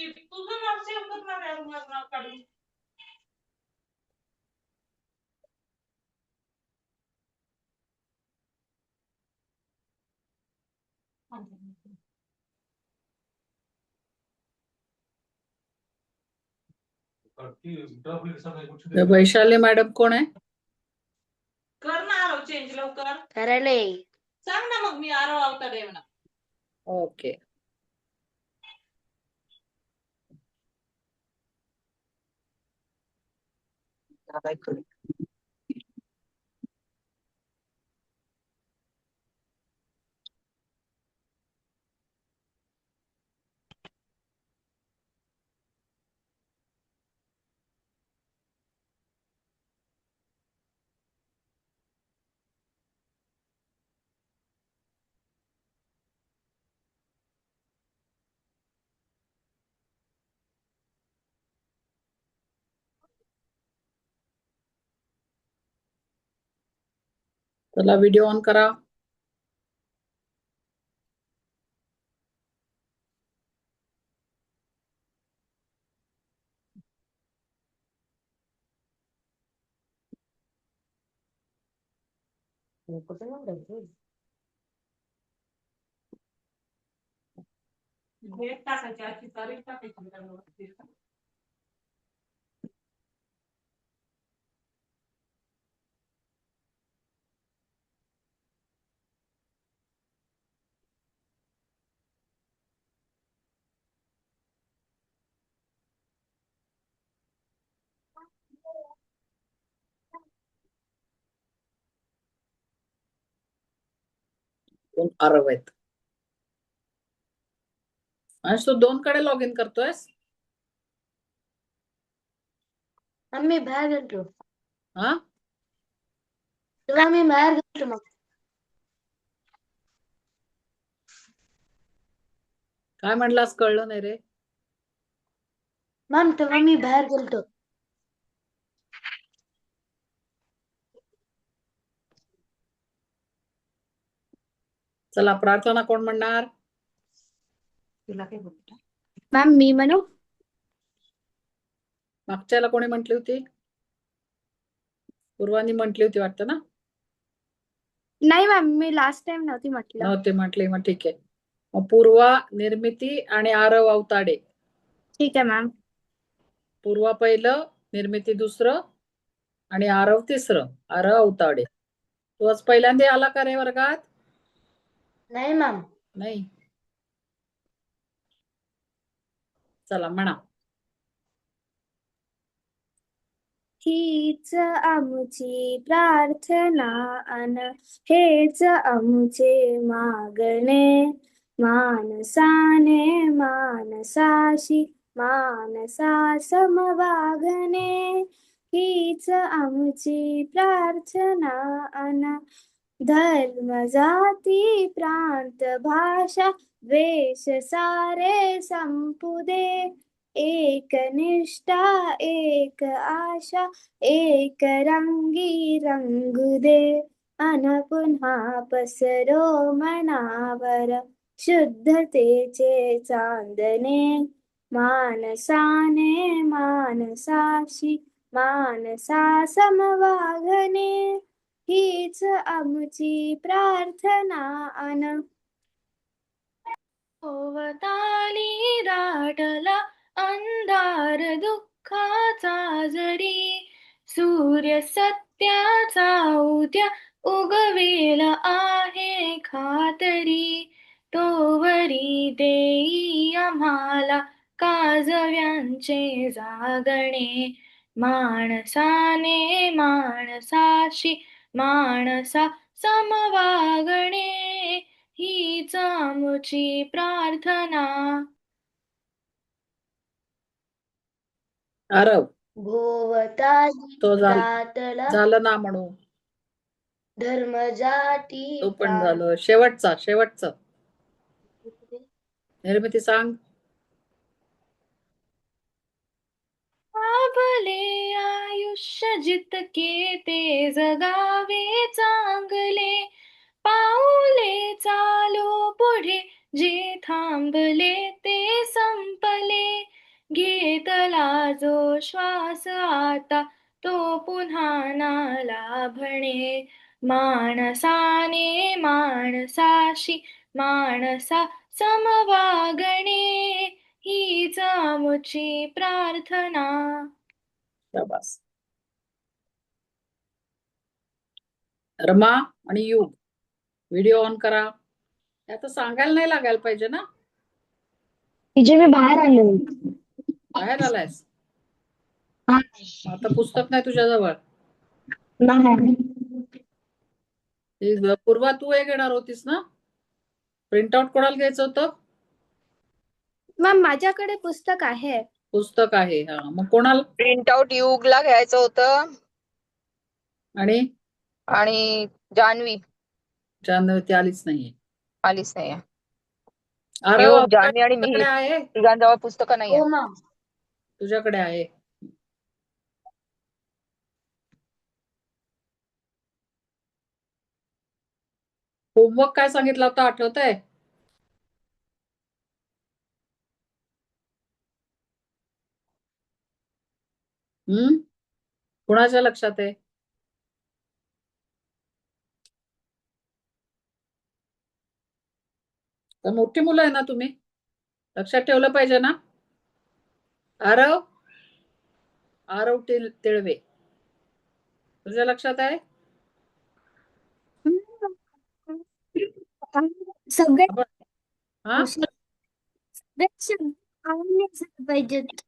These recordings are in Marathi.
तुझं नाव सेव्ह करणार आहे माझं नाव काढून. वैशाली मॅडम कोण आहे? कर ना आरव चेंज लवकर. करायले सांग ना मग मी आरव अवताडे म्हणा. ओके. चला व्हिडिओ ऑन करा. डेट टाकायची आजची तारीख टाकायची त्याच्यावरती. कोण आरव आहेत? आणि तू 2 कडे लॉग इन करतोयस? आम्ही बाहेर गेलो हा, तेव्हा आम्ही बाहेर गेलो मग काय म्हणलास कळलं नाही रे. मॅम तेव्हा मी बाहेर गेलतो. चला प्रार्थना कोण म्हणणार? मॅम मी म्हणू मागच्याला कोणी म्हटली होती? पूर्वानी म्हटली होती वाटतं ना? नाही मॅम मी लास्ट टाइम नव्हती म्हटलं. नव्हते म्हटली, मग ठीक आहे. मग पूर्वा, निर्मिती आणि आरव अवताडे. ठीक आहे मॅम. पूर्वा पहिलं, निर्मिती दुसरं आणि आरव तिसरं. आरव अवताडे. तू आज पहिल्यांदा आला का रे वर्गात? नाही मॅम. नाही. चला म्हणा. हीच आमची प्रार्थना अन हेच आमचे मागणे, मानसाने मानसाशी मानसा समवागणे. हीच आमची प्रार्थना अन धर्म जाती प्रांत भाषा द्वेष सारे संपुदे. एक निष्ठा एक आशा एक रंगी रंगू दे. अन पुन्हा पसरो मनावर शुद्धतेचे चांदणे. मानसाने मानसाशी मानसा समवागणे. हीच आमची प्रार्थना अन ओवताली दाटला अंधार दुःखाचा जरी. सूर्य सत्याचा उद्या उगवेल आहे खातरी. तोवरी देई आम्हाला काजव्यांचे जागणे. माणसाने माणसाशी माणसा समवागणे. हीच आमची प्रार्थना. आरव भोवताली तो दाटला झालं ना म्हणू. धर्म जाती तो पण झालं. शेवटचं निर्मिती सांग. आपले आयुष्य जितके ते जगावे चांगले. पाऊले चालो पुढे जे थांबले ते संपले. घेतला जो श्वास आता तो पुन्हा ना लाभणे. माणसाने माणसाशी माणसा समवागणे हीच आमुची प्रार्थना. शाबास. रमा आणि युग व्हिडिओ ऑन करा. हे आता सांगायला नाही लागायला पाहिजे ना. तिचे मी बाहेर आले. बाहेर आलायस आता पुस्तक नाही तुझ्याजवळ. नाही. पूर्वा तू हे घेणार होतीस ना. प्रिंट आउट कोणाला घ्यायचं होतं. मॅम माझ्याकडे पुस्तक आहे. पुस्तक आहे. हा मग कोणाला. प्रिंट आउट युगला घ्यायचं होतं आणि आणि जान्हवी जान्हवी ती आलीच नाहीये. आलीच नाही. अरे युग, बापरे, जान्हवी आणि तुझ्याकडे मिहीर आहे. तिघांजवळ पुस्तकं नाहीये. तुझ्याकडे आहे. होमवर्क काय सांगितलं होतं आठवतंय. कुणाच्या लक्षात आहे. तर मोठी मुलं आहे ना तुम्ही. लक्षात ठेवलं पाहिजे ना. आरव आरव तिळवे तुझ्या लक्षात आहे. सगळे हा पाहिजेत.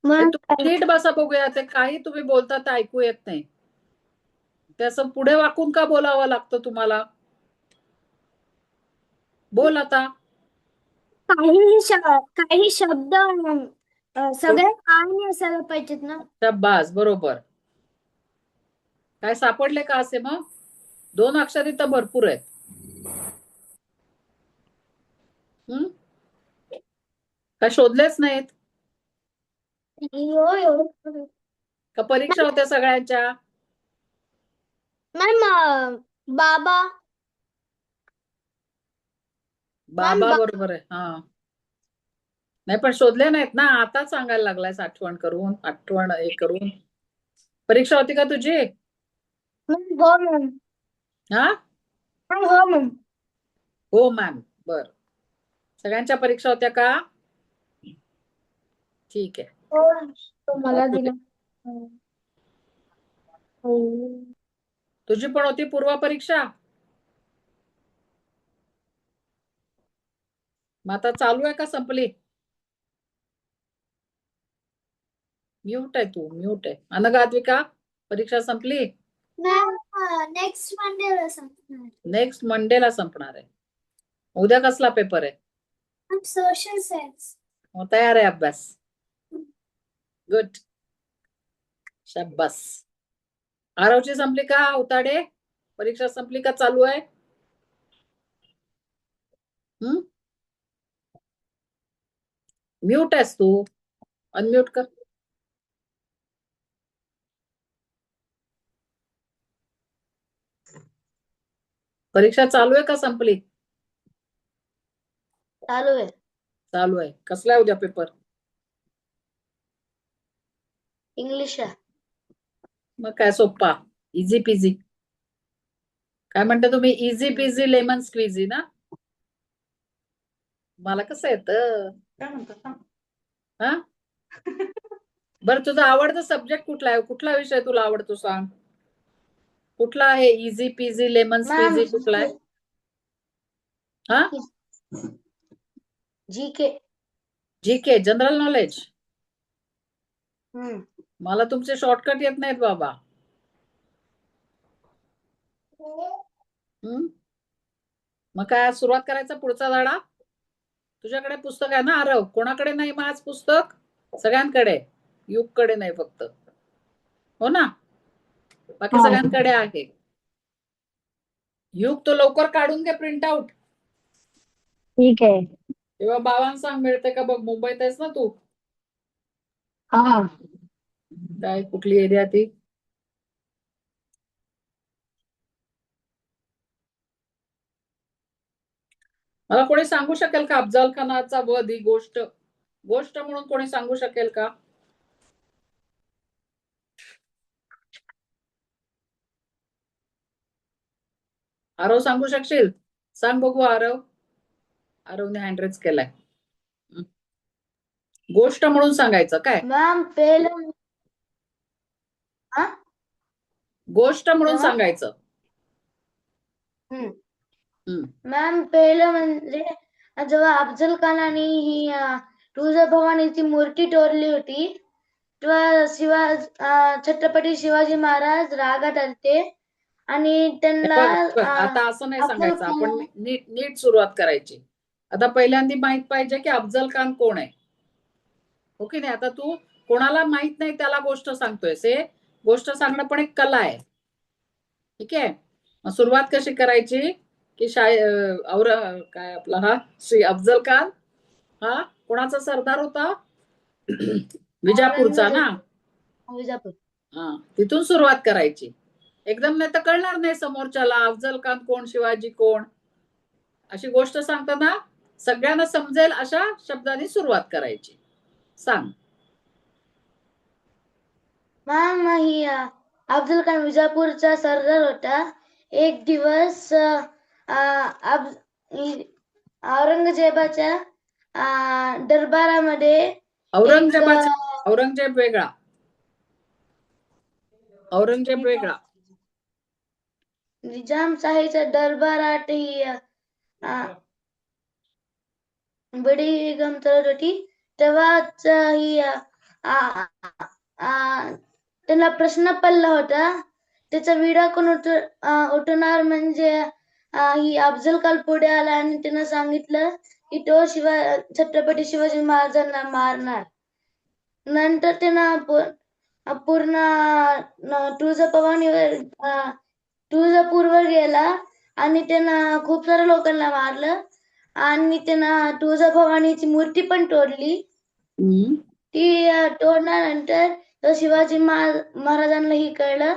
तुम्ही नीट बसा बघूया. ते काही तुम्ही बोलता ते ऐकू येत नाही. ते असं पुढे वाकून का बोलावं लागतं तुम्हाला. बोल आता. काही शब्द सगळे आणि असायला पाहिजेत ना. शाबास बरोबर. काय सापडले का असे मग. 2 अक्षरी तर भरपूर आहेत. काय शोधलेच नाहीत का. परीक्षा होत्या सगळ्यांच्या. मॅम बाबा बाबा बरोबर आहे. हा नाही पण शोधले नाहीत ना. आता सांगायला लागलायस आठवण हे करून. परीक्षा होती का तुझी. हो मॅम. हा हो मॅम. हो मॅम. बर सगळ्यांच्या परीक्षा होत्या का. ठीक आहे. तो मला दिला. तुझी पण होती पूर्व परीक्षा. मग आता चालू आहे का संपली. म्यूट आहे तू. म्यूट आहे. अनगात्विका परीक्षा संपली. नेक्स्ट मंडेला संपणार. नेक्स्ट मंडेला संपणार आहे. उद्या कसला पेपर आहे. Social science. मग तयार आहे अभ्यास. गुड. शाबास. आरवची संपली का उताडे. परीक्षा संपली का चालू आहे. म्यूट आहेस तू. अनम्यूट कर. परीक्षा चालू आहे का संपली. चालू आहे. चालू आहे. कसला आहे उद्या पेपर. इंग्लिश आहे. मग काय सोप्पा. Easy peasy. काय म्हणता तुम्ही. इझी पिझी लेमन स्क्विझी ना. मला कसं येतं. काय म्हणतात. हा बरं तुझा आवडता सब्जेक्ट कुठला आहे. कुठला विषय तुला आवडतो सांग. कुठला आहे. इझी पिझी लेमन स्क्विझी कुठला आहे. हा जीके जनरल नॉलेज. मला तुमचे शॉर्टकट येत नाहीत बाबा. मग काय सुरुवात करायचा पुढचा धडा. तुझ्याकडे पुस्तक आहे ना आरव. कोणाकडे नाही मग आज पुस्तक. सगळ्यांकडे. युगकडे नाही फक्त. हो ना. बाकी सगळ्यांकडे आहे. युग तो लवकर काढून घे प्रिंट आउट. ठीक आहे. तेव्हा बाबांना सांग मिळते का बघ. मुंबईत आहेस ना तू. हा काय कुठली एरिया ती. मला कोणी सांगू शकेल का अफजल खानाचा वध ही गोष्ट गोष्ट म्हणून कोणी सांगू शकेल का? आरव सांगू शकशील? सांग बघू आरव. आरवने हँड रेज केलाय. गोष्ट म्हणून सांगायचं काय? मॅम पहिलं हा? गोष्ट म्हणून तेव्हा? सांगायचं. हम्म. हम्म. मॅम पहिलं म्हणजे जेव्हा अफजल खानाने ही तुळजाभवानीची मूर्ती तोडली होती तेव्हा छत्रपती शिवाजी महाराज रागात आलते आणि त्यांना बघ, आता असं नाही अफजल सांगायचं, आपण खान नीट सुरुवात करायची. आता पहिल्यांदा माहित पाहिजे की अफजल खान कोण आहे, हो की नाही? आता तू कोणाला माहित नाही त्याला गोष्ट सांगतोयस. हे गोष्ट सांगणं पण एक कला आहे, ठीक आहे? मग सुरुवात कशी करायची की काय आपला हा श्री अफजल खान हा कोणाचा सरदार होता? विजापूरचा ना? विजापूर. हा, तिथून सुरुवात करायची. एकदम नाही तर कळणार नाही समोरच्याला अफजल खान कोण, शिवाजी कोण. अशी गोष्ट सांगताना सगळ्यांना समजेल अशा शब्दांनी सुरुवात करायची. सांग. मॅम ही अफजल खान विजापूरचा सरदार होता. एक दिवस औरंगजेबाच्या दरबारामध्ये औरंगजेब वेगळा. औरंगजेब वेगळा. निजामशाहीच्या दरबारात ही बडी गम चालत होती. तेव्हाच ही त्यांना प्रश्न पडला होता. त्याचा विडा कोण उठवणार म्हणजे ही अफजल खान पुढे आला आणि त्यानं सांगितलं की तो छत्रपती शिवाजी महाराजांना मारणार. नंतर त्यानं पूर्ण तुळजापूरवर गेला आणि त्यानं खूप साऱ्या लोकांना मारलं आणि त्यानं तुळजाभवानीची मूर्ती पण तोडली. ती तोडल्यानंतर शिवाजी महाराजांनाही कळलं.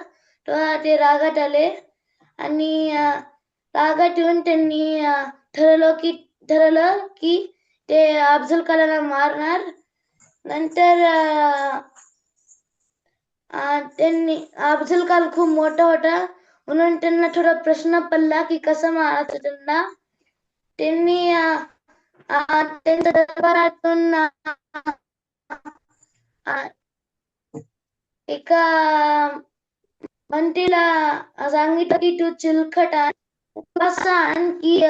तेव्हा ते रागात आले आणि रागात येऊन त्यांनी ठरवलं की ते अफजल खानाला मारणार. नंतर त्यांनी अफजल खान खूप मोठा होता म्हणून त्यांना थोडा प्रश्न पडला की कसं मारायचं त्यांना. त्यांनी त्यांच्या दरबारातून एका मंत्रीला सांगितलं की तू चिलखत आण की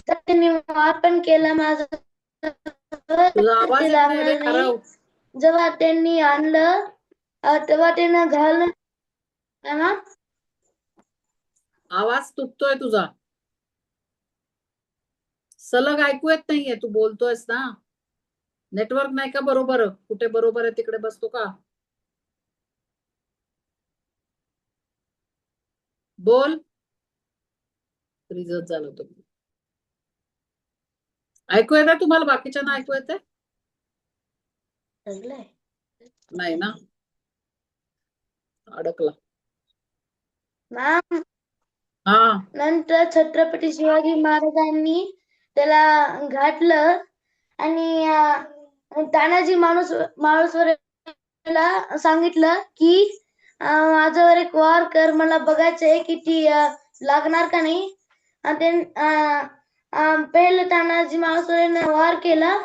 त्यांनी वार पण केला माझा. तुझा आवाज येत नाही रे आरव. जेव्हा त्यांनी आणलं तेव्हा त्यांना घालून आवाज तुटतोय तुझा. सलग ऐकू येत नाहीये. तू बोलतोयस ना, नेटवर्क नाही का बरोबर? कुठे बरोबर आहे तिकडे बसतो का? बोल. रिझल्ट झालं होतं. ऐकू येत तुम्हाला? बाकीच्यांना ऐकू येते? नाही ना, अडकला. मॅम हा, नंतर छत्रपती शिवाजी महाराजांनी त्याला घातलं आणि तानाजी मालुसरेला सांगितलं की माझ्यावर एक वार कर, मला बघायचंय की ती लागणार का नाही. पहिले तानाजी मालुसरेने वार केला,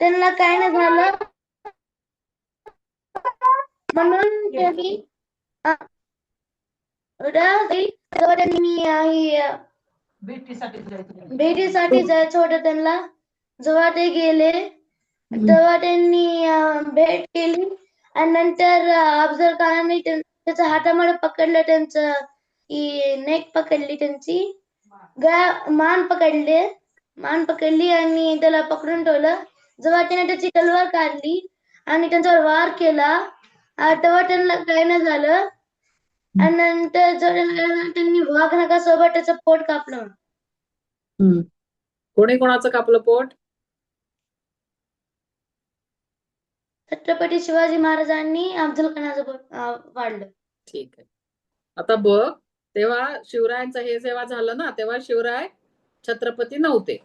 त्यांना काय नाही झालं म्हणून त्यांनी भेटीसाठी जायचं होतं त्यांना. जेव्हा ते गेले तेव्हा त्यांनी भेट केली आणि नंतर अफजल खानाने त्याच्या हातामध्ये पकडलं, त्यांचं नेक पकडली, त्यांची मान पकडली आणि त्याला पकडून ठेवलं. जेव्हा त्याने त्याची तलवार काढली आणि त्यांच्यावर वार केला तेव्हा त्यांना काही नाही झालं आणि नंतर त्यांनी वाघ नागासोबत त्याचं पोट कापलं. कोणी कोणाचं कापलं पोट? छत्रपती शिवाजी महाराजांनी अफजल खानाचं पोट वाढलं. ठीक आहे. आता बघ, तेव्हा शिवरायांचं हे जेव्हा झालं ना, तेव्हा शिवराय छत्रपती नव्हते.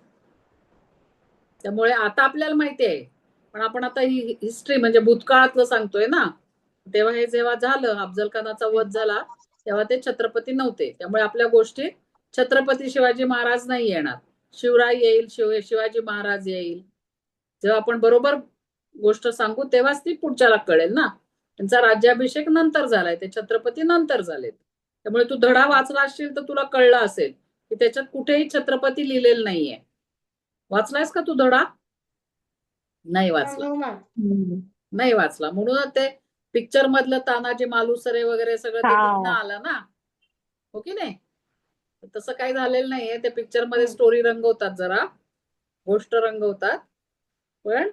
त्यामुळे आता आपल्याला माहिती आहे, पण आपण आता ही हिस्ट्री म्हणजे भूतकाळातलं सांगतोय ना. तेव्हा हे जेव्हा झालं, अफजल खानाचा वध झाला, तेव्हा ते छत्रपती नव्हते. त्यामुळे आपल्या गोष्टी छत्रपती शिवाजी महाराज नाही येणार, शिवराय येईल, शिवाजी महाराज येईल. जेव्हा आपण बरोबर गोष्ट सांगू तेव्हाच ती पुढच्याला कळेल ना. त्यांचा राज्याभिषेक नंतर झालाय, ते छत्रपती नंतर झालेत. त्यामुळे तू धडा वाचला असशील तर तुला कळलं असेल की त्याच्यात कुठेही छत्रपती लिहिलेलं नाहीये. वाचलायस का तू धडा? नाही वाचला. नाही वाचला म्हणून ते पिक्चर मधलं तानाजी मालुसरे वगैरे सगळं ते तिथनं आलं ना, हो की नाही? तसं काही झालेलं नाहीये. ते पिक्चर मध्ये स्टोरी रंगवतात, जरा गोष्ट रंगवतात. पण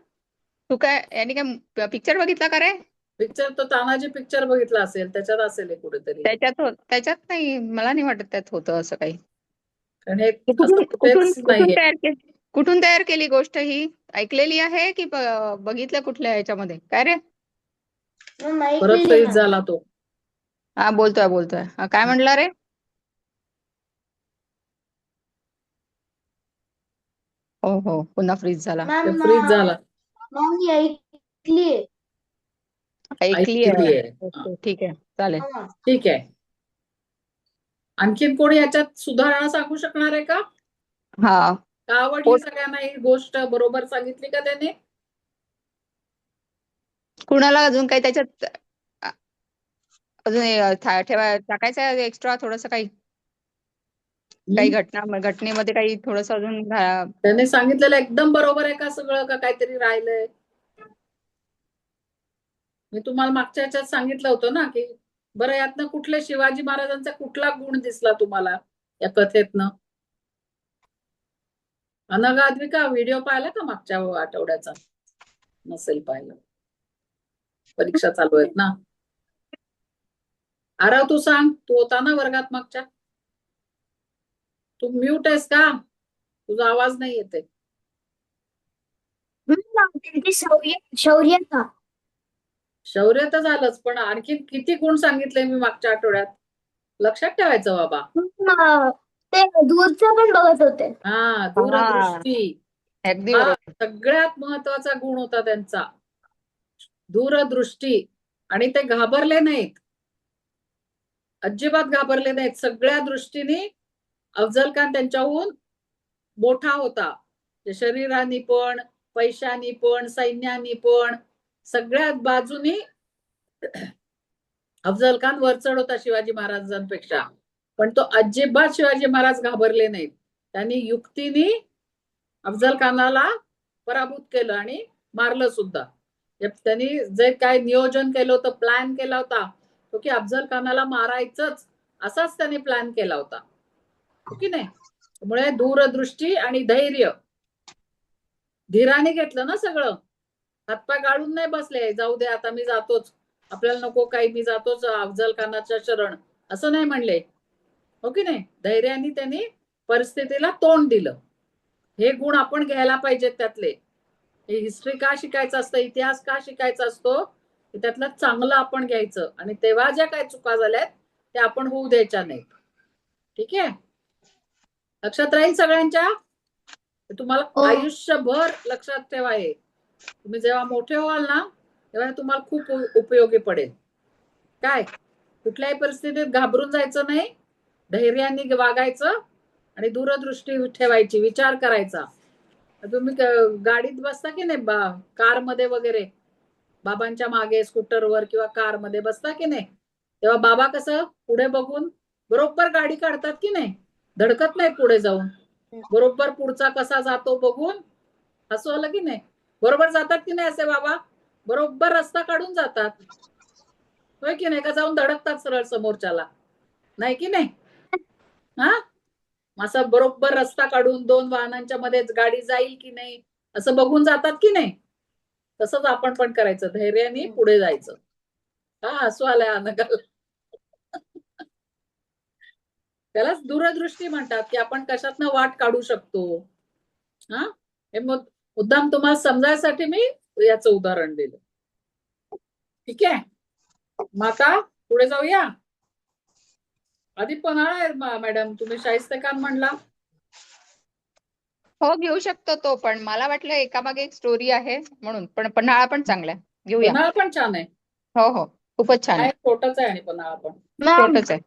तू काय याने काय पिक्चर बघितला का रे? पिक्चर तो तानाजी पिक्चर बघितला असेल, त्याच्यात असेल हे कुठेतरी. त्याच्यात नाही, मला नाही वाटत त्यात होतं असं काही. कारण हे कुठून असं कुठेच नाहीये. कुठून तयार केली गोष्ट ही? ऐकलेली आहे की बघितलं कुठल्या ह्याच्यामध्ये काय रे? परत फ्रीज झाला तो. हा बोलतोय. हा, काय म्हणला रे? हो पुन्हा फ्रीज झाला. फ्रीज झाला. ऐकली आहे. आहे. ठीक आहे, चालेल. ठीक आहे. आणखीन कोणी याच्यात सुधारणा सांगू शकणार आहे का? हा, आवडली सगळ्यांना ही गोष्ट? बरोबर सांगितली का त्याने? कुणाला अजून काही त्याच्यात अजून टाकायचं आहे एक्स्ट्रा थोडस काही घटनेमध्ये काही थोडस अजून त्याने सांगितलेलं एकदम बरोबर आहे का सगळं, का काहीतरी राहिलंय? मी तुम्हाला मागच्या ह्याच्यात सांगितलं होतं ना की बरं यातनं कुठले शिवाजी महाराजांचा कुठला गुण दिसला तुम्हाला या कथेतनं? अनघा अद्विका व्हिडिओ पाहिला का मागच्या आठवड्याचा? नसेल पाहिलं, परीक्षा चालू आहेत ना. आरव तू सांग, तू होता ना वर्गात मागच्या? तू म्यूट आहेस का? तुझा आवाज नाही येते. शौर्य तर झालंच, पण आणखी किती गुण सांगितले मी मागच्या आठवड्यात? लक्षात ठेवायचं बाबा. ते दूरचं पण बघत होते. हा, दूरदृष्टी अगदी हा बरोबर. सगळ्यात महत्वाचा गुण होता त्यांचा, दूरदृष्टी. आणि ते घाबरले नाहीत, अजिबात घाबरले नाहीत. सगळ्या दृष्टीने अफजल खान त्यांच्याहून मोठा होता, शरीराने पण, पैशानी पण, सैन्यानी पण, सगळ्यात बाजूनी अफजल खान वरचढ होता शिवाजी महाराजांपेक्षा. पण तो अजिबात शिवाजी महाराज घाबरले नाहीत. त्यांनी युक्तीने अफजल खानाला पराभूत केलं आणि मारलं सुद्धा. त्यांनी जे काय नियोजन केलं होतं, प्लॅन केला होता तो की अफजल खानाला मारायचंच, असाच त्यांनी प्लॅन केला होता, की नाही? त्यामुळे दूरदृष्टी आणि धैर्य, धीराने घेतलं ना सगळं. हातपाय गाळून नाही बसले, जाऊ दे आता मी जातोच, आपल्याला नको काही, मी जातोच अफजल खानाच्या शरण, असं नाही म्हणले, हो की नाही? धैर्याने त्यांनी परिस्थितीला तोंड दिलं. हे गुण आपण घ्यायला पाहिजेत त्यातले. हे हिस्ट्री का शिकायचं असतं, इतिहास का शिकायचा असतो, त्यातलं चांगलं आपण घ्यायचं आणि तेव्हा ज्या काही चुका झाल्यात त्या आपण होऊ द्यायच्या नाहीत. ठीक आहे? लक्षात राहील सगळ्यांच्या? तुम्हाला आयुष्यभर लक्षात ठेवा. हे तुम्ही जेव्हा मोठे व्हाल ना तेव्हा तुम्हाला खूप उपयोगी पडेल. काय, कुठल्याही परिस्थितीत घाबरून जायचं नाही, धैर्याने वागायचं आणि दूरदृष्टी ठेवायची, विचार करायचा. तुम्ही गाडीत बसता की नाही, कार मध्ये वगैरे, बाबांच्या मागे स्कूटरवर किंवा कार मध्ये बसता की नाही, तेव्हा बाबा कसं पुढे बघून बरोबर गाडी काढतात की नाही, धडकत नाही पुढे जाऊन, बरोबर पुढचा कसा जातो बघून, हसू आलं की नाही, बरोबर जातात की नाही असे बाबा, बरोबर रस्ता काढून जातात, होय की नाही? का जाऊन धडकतात सरळ समोरच्याला, नाही की नाही? हा, असा बरोबर रस्ता काढून दोन वाहनांच्या मध्येच गाडी जाईल की नाही असं बघून जातात की नाही? तसंच आपण पण करायचं, धैर्याने पुढे जायचं. हा, हसू आलाय अनघाला. त्यालाच दूरदृष्टी म्हणतात, की आपण कशातनं वाट काढू शकतो. हा, हे मुद्दाम तुम्हाला समजायसाठी मी याचं उदाहरण दिलं. ठीक आहे, मग आता पुढे जाऊया. आधी पन्हाळा आहे मॅडम, तुम्ही शाहिस्ते खान म्हणला. हो, घेऊ शकतो तो पण. मला वाटलं एकामागे एक स्टोरी आहे म्हणून. पण पन्हाळा पण चांगला आहे. घेऊया. पन्हाळा पण छान आहे. हो हो, खूपच छान आहे, आहे. छोटाच आहे आणि पन्हाळा पण. मॅम छोटच आहे.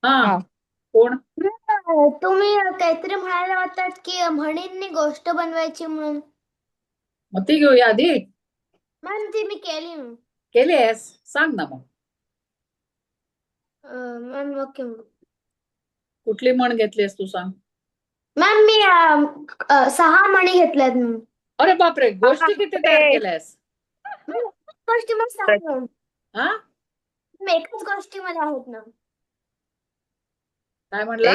हा, हा. कोण? तुम्ही काहीतरी म्हणायला होतात की म्हणींनी गोष्ट बनवायची म्हणून. मग ती घेऊया आधी. मॅम ती मी केली केलीस? सांग ना मग. मॅम. ओके कुठली म्हण घेतलीस तू, सांग. मॅम मी 6 मणी घेतल्यात मॅम. अरे बापरे, गोष्टी किती तयार बापरे. केल्यास? गोष्टीमध्ये सांगू हा, एकच गोष्टीमध्ये आहेत ना. काय म्हणला?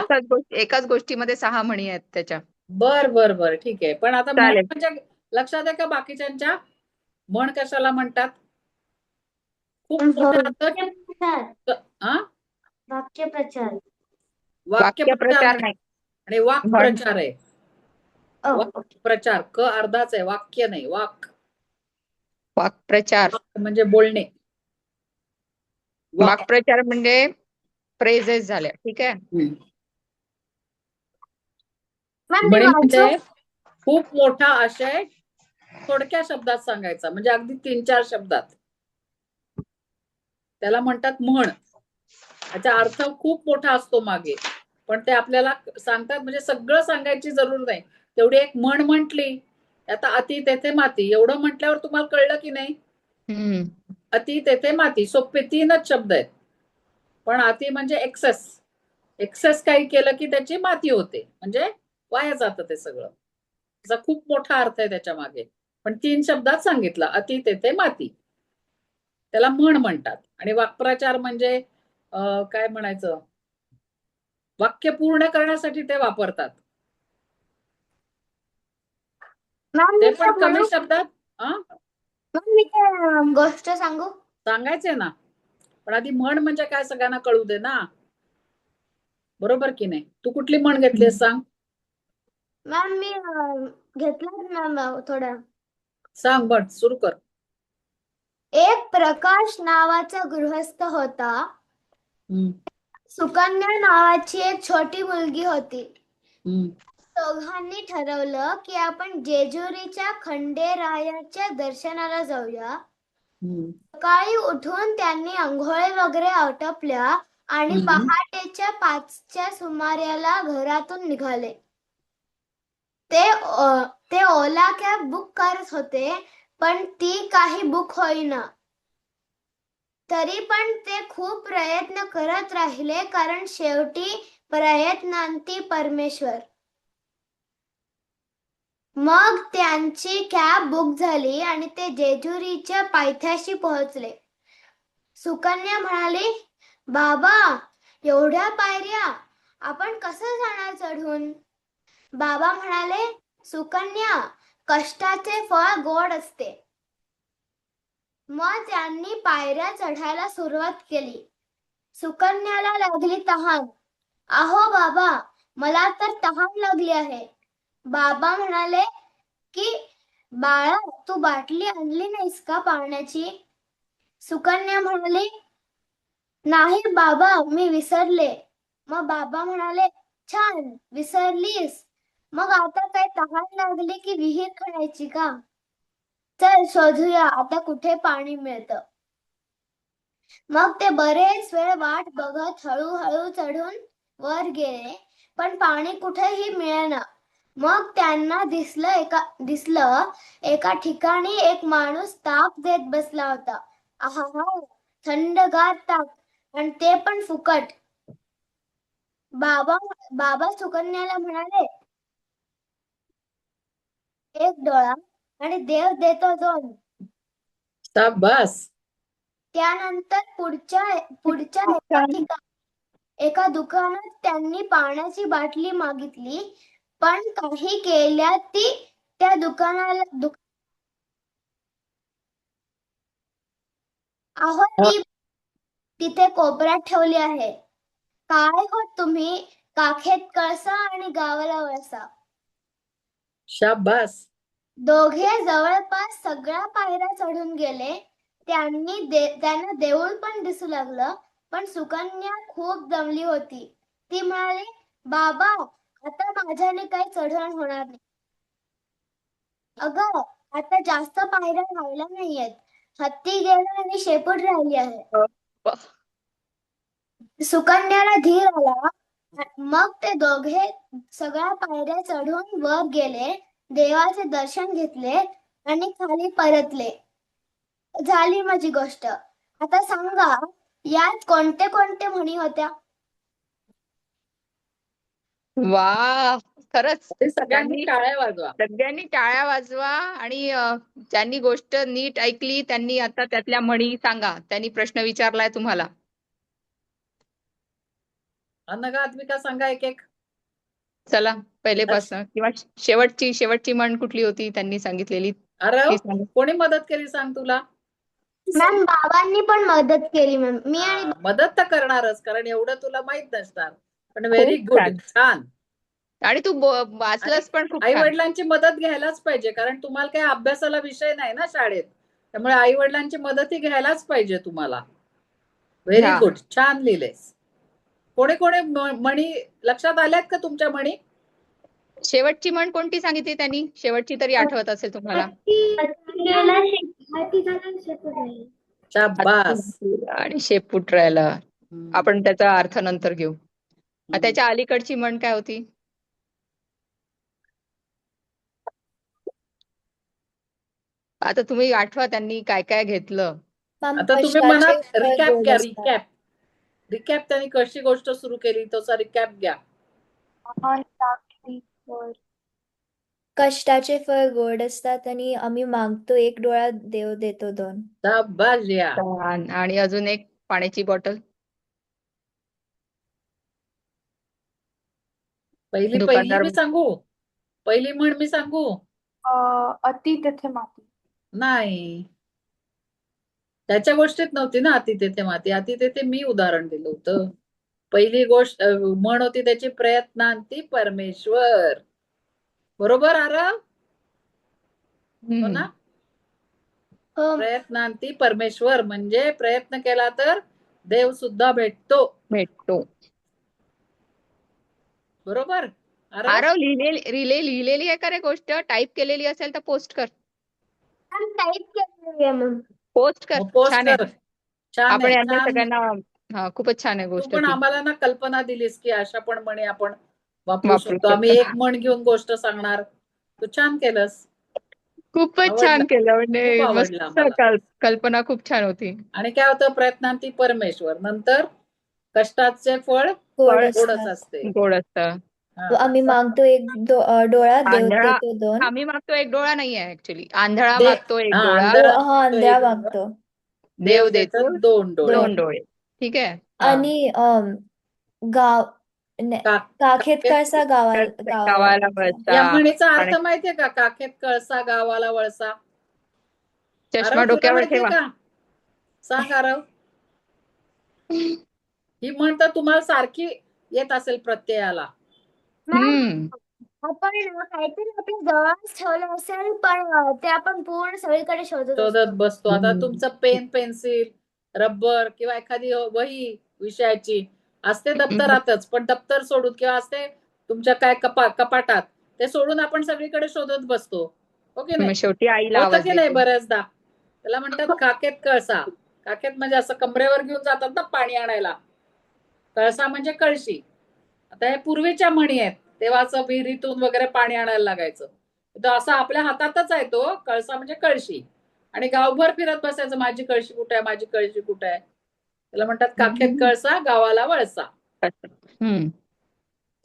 एकाच गोष्टीमध्ये 6 म्हणी आहेत त्याच्या. बर बर बर, ठीक आहे. पण आता म्हण चालेल. म्हणजे लक्षात आहे का बाकीच्यांच्या? म्हण कशाला म्हणतात? खूप मोठ्या अर्थात. हा, वाक्यप्रचार. वाक्यप्रचार वाक्यप्रचार नाही नाही. आणि वाक्प्रचार आहे. ओके. प्रचार क अर्धाच आहे, वाक्य नाही. वाक्प्रचार. म्हणजे बोलणे. वाक. वाक्प्रचार म्हणजे प्रेझेस झाल्या. ठीक आहे. हम्म. मॅम मी म्हणे वाचू? म्हणजे खूप मोठा आशय थोडक्या शब्दात सांगायचा, म्हणजे अगदी 3-4 शब्दात. त्याला म्हणतात म्हण. त्याचा अर्थ खूप मोठा असतो मागे, पण ते आपल्याला सांगतात, म्हणजे सगळं सांगायची जरूर नाही. तेवढी एक म्हण म्हटली, आता अति तेथे माती, एवढं म्हटल्यावर तुम्हाला कळलं की नाही? अति तेथे माती, सोपे 3च शब्द आहेत. पण अति म्हणजे एक्सेस काही केलं की त्याची माती होते, म्हणजे वाया जातं ते सगळं. त्याचा खूप मोठा अर्थ आहे त्याच्या मागे, पण 3 शब्दात सांगितलं, अति तेथे माती. त्याला म्हण म्हणतात. आणि वाक्प्रचार म्हणजे काय म्हणायचं, वाक्य पूर्ण करण्यासाठी ते वापरतात. मॅम ते मी पण काय कमी म्हणू? शब्दात. मॅम मी काय गोष्ट सांगू? सांगायचंय ना, पण आधी म्हण म्हणजे काय सगळ्यांना कळू दे ना, बरोबर की नाही? तू कुठली म्हण घेतलीस, सांग. मॅम मी घेतलं मॅम थोडं. सांग, म्हण सुरू कर. एक प्रकाश नावाचा गृहस्थ होता. हम्म, सुकन्या नावाची एक छोटी मुलगी होती. हम्म, दोघांनी ठरवलं की आपण जेजुरीच्या खंडेरायाच्या दर्शनाला जाऊया. हम्म, सकाळी उठून त्यांनी आंघोळी वगैरे आटपल्या आणि हम्म. पहाटेच्या 5च्या सुमाराला घरातून निघाले. ते ओला कॅब बुक करत होते, पण ती काही बुक होईना. तरी पण ते खूप प्रयत्न करत राहिले, कारण शेवटी प्रयत्नांती परमेश्वर. मग त्यांची कॅब बुक झाली आणि ते जेजुरीच्या पायथ्याशी पोहोचले. सुकन्या म्हणाली, बाबा, एवढ्या पायऱ्या आपण कसं जाणार चढून? बाबा म्हणाले, सुकन्या, कष्टाचे फळ गोड असते. मग त्यांनी पायऱ्या चढायला सुरुवात केली. सुकन्याला लागली तहान. अहो बाबा, मला तर तहान लागली आहे. बाबा म्हणाले की, बाळा, तू बाटली आणली नाहीस का पाण्याची? सुकन्या म्हणाली, नाही बाबा, मी विसरले. मग बाबा म्हणाले, छान, विसरलीस? मग आता काय तहान लागली की विहीर खणायची का? चल शोधूया आता कुठे पाणी मिळतं. मग ते बरेच वेळ वाट बघत हळूहळू चढून वर गेले, पण पाणी कुठेही मिळेना. मग त्यांना दिसलं एका ठिकाणी एक माणूस ताक देत बसला होता. आहा, थंडगार ताक, आणि ते पण फुकट. बाबा सुकन्याला म्हणाले, एक डोळा आणि देव देतो 2. शाबास. त्यानंतर पुढच्या एका दुकानात त्यांनी पाण्याची बाटली मागितली, पण काही केल्या ती त्या अहो, ती तिथे कोपऱ्यात ठेवली आहे. काय हो तुम्ही, काखेत कळसा आणि गावाला वळसा. शाबास. दोघे जवळपास सगळ्या पायऱ्या चढून गेले. त्यांना देऊळ पण दिसू लागलं, पण सुकन्या खूप दमली होती. ती म्हणाली, बाबा, आता माझ्याने काही चढण होणार नाही. अगं आता जास्त पायऱ्या राहिल्या नाहीयेत. हत्ती गेला आणि शेपूट राहिली आहे. सुकन्याला धीर आला. मग ते दोघे सगळ्या पायऱ्या चढून वर गेले, देवाचे दर्शन घेतले आणि खाली परतले. झाली माझी गोष्ट. आता सांगा, यात कोणते कोणते म्हणी होत्या? वा, खरंच ते सगळ्यांनी त्यांनी टाळ्या वाजवा. सगळ्यांनी टाळ्या वाजवा आणि ज्यांनी गोष्ट नीट ऐकली त्यांनी आता त्यातल्या म्हणी सांगा. त्यांनी प्रश्न विचारलाय तुम्हाला. अनघा, आत्मिका सांगा एक एक. चला, पहिलेपासून किंवा शेवटची म्हण कुठली होती त्यांनी सांगितलेली अरे ती सांगा. कोणी मदत केली सांग तुला? मॅम, बाबांनी पण मदत केली मॅम. मी आणि हा, मदत तर करणारच, कारण एवढं तुला माहित नसणार. पण खूप व्हेरी गुड, छान. छान. आणि तू वाचलंस पण खूप आई छान. वडिलांची मदत घ्यायलाच पाहिजे, कारण तुम्हाला काही अभ्यासाला विषय नाही ना शाळेत. त्यामुळे आई वडिलांची मदत ही घ्यायलाच पाहिजे तुम्हाला. व्हेरी हा. गुड, छान लिहिलेस. कोणी कोणी म्हणी लक्षात आल्यात का तुमच्या म्हणी? शेवटची म्हण कोणती सांगितली त्यांनी? शेवटची तरी आठवत असेल तुम्हाला. शाबास. आणि शेपूट राहिला. हम्म. आपण त्याचा अर्थ नंतर घेऊ. त्याच्या अलीकडची म्हण काय होती? आता तुम्ही आठवा त्यांनी काय काय घेतलं. आता तुम्ही मनात रिकॅप घ्या, रिकॅप त्यांनी कशी गोष्ट सुरू केली तसा रिकॅप घ्या. कष्टाचे फळ गोड असतात आणि आम्ही मागतो एक डोळा, देव देतो दोन. शाबास या. छान. आणि अजून एक पाण्याची बॉटल. पहिली दुकानदार मी सांगू? पहिली म्हण मी सांगू? अति तेथे माती. नाही, त्याच्या गोष्टीत नव्हती ना अति तेथे माती. अति तेथे मी उदाहरण दिलं होतं. पहिली गोष्ट म्हण होती त्याची, प्रयत्नांती परमेश्वर. बरोबर आरव? हो ना? प्रयत्नांती परमेश्वर म्हणजे प्रयत्न केला तर देव सुद्धा भेटतो. बरोबर आरव, लिहिलेली आहे का रे गोष्ट? टाईप केलेली असेल तर पोस्ट कर. टाईप केलेली आहे मॅम. पोस्ट कर. पोस्ट छान आहे. कर. छान आपण आहे, यांना छान. सगळ्यांना खूपच छान आहे तू गोष्ट पण ती. आम्हाला ना कल्पना दिलीस की अशा पण म्हणी आपण वापरू वापरू शकतो. आम्ही शकतो. एक म्हण घेऊन गोष्ट सांगणार. तू छान केलंस. खूपच छान केलं. म्हणजे खूप आवडलं मस्त आम्हाला. कल्पना खूप छान होती. आणि काय होतं, प्रयत्नांती परमेश्वर. नंतर कष्टाचे फळ गोड गोडच असतात. असते. गोड असतं. हा. आम्ही मागतो एक डोळा, देव आंधळा. देतो दोन. आम्ही मागतो एक डोळा नाहीये ऍक्च्युली. आंधळा दे- मागतो एक हा, डोळा. हा, आंधळा मागतो. देव देतो दोन डोळे. दोन डोळे. ठीक आहे. हा. आणि गाव काखेत कळसा गावाला गावाला वळसा. वळसा. या म्हणीचा अर्थ आणि माहितीये का? काखेत कळसा गावाला वळसा. चष्मा आरव, तुला डोक्यावर माहितीये ठेवा. का? सांग आरव. ही म्हण तर तुम्हाला सारखी येत असेल प्रत्ययाला. आपण काहीतरी आपल्या जवळच ठेवलं असेल, पण ते आपण पूर्ण सगळीकडे शोधत बसतो. आता तुमचं पेन, पेन्सिल, रबर किंवा एखादी वही विषयाची असते दप्तरातच, पण दप्तर सोडून किंवा असते तुमच्या काय कपाटात, ते सोडून आपण सगळीकडे शोधत बसतो. हो की नाही? शेवटी आईला होतं आवाज की नाही देतो. बऱ्याचदा? त्याला म्हणतात काखेत कळसा. काखेत म्हणजे असं कमरेवर घेऊन जातात ना पाणी आणायला. कळसा म्हणजे कळशी. आता हे पूर्वीच्या म्हणी आहेत. तेव्हा असं विहिरीतून वगैरे पाणी आणायला लागायचं. तर असं आपल्या हातातच आहे तो कळसा म्हणजे कळशी. आणि गावभर फिरत बसायचं, माझी कळशी कुठे आहे, माझी कळशी कुठे आहे. त्याला म्हणतात काखेत कळसा गावाला वळसा.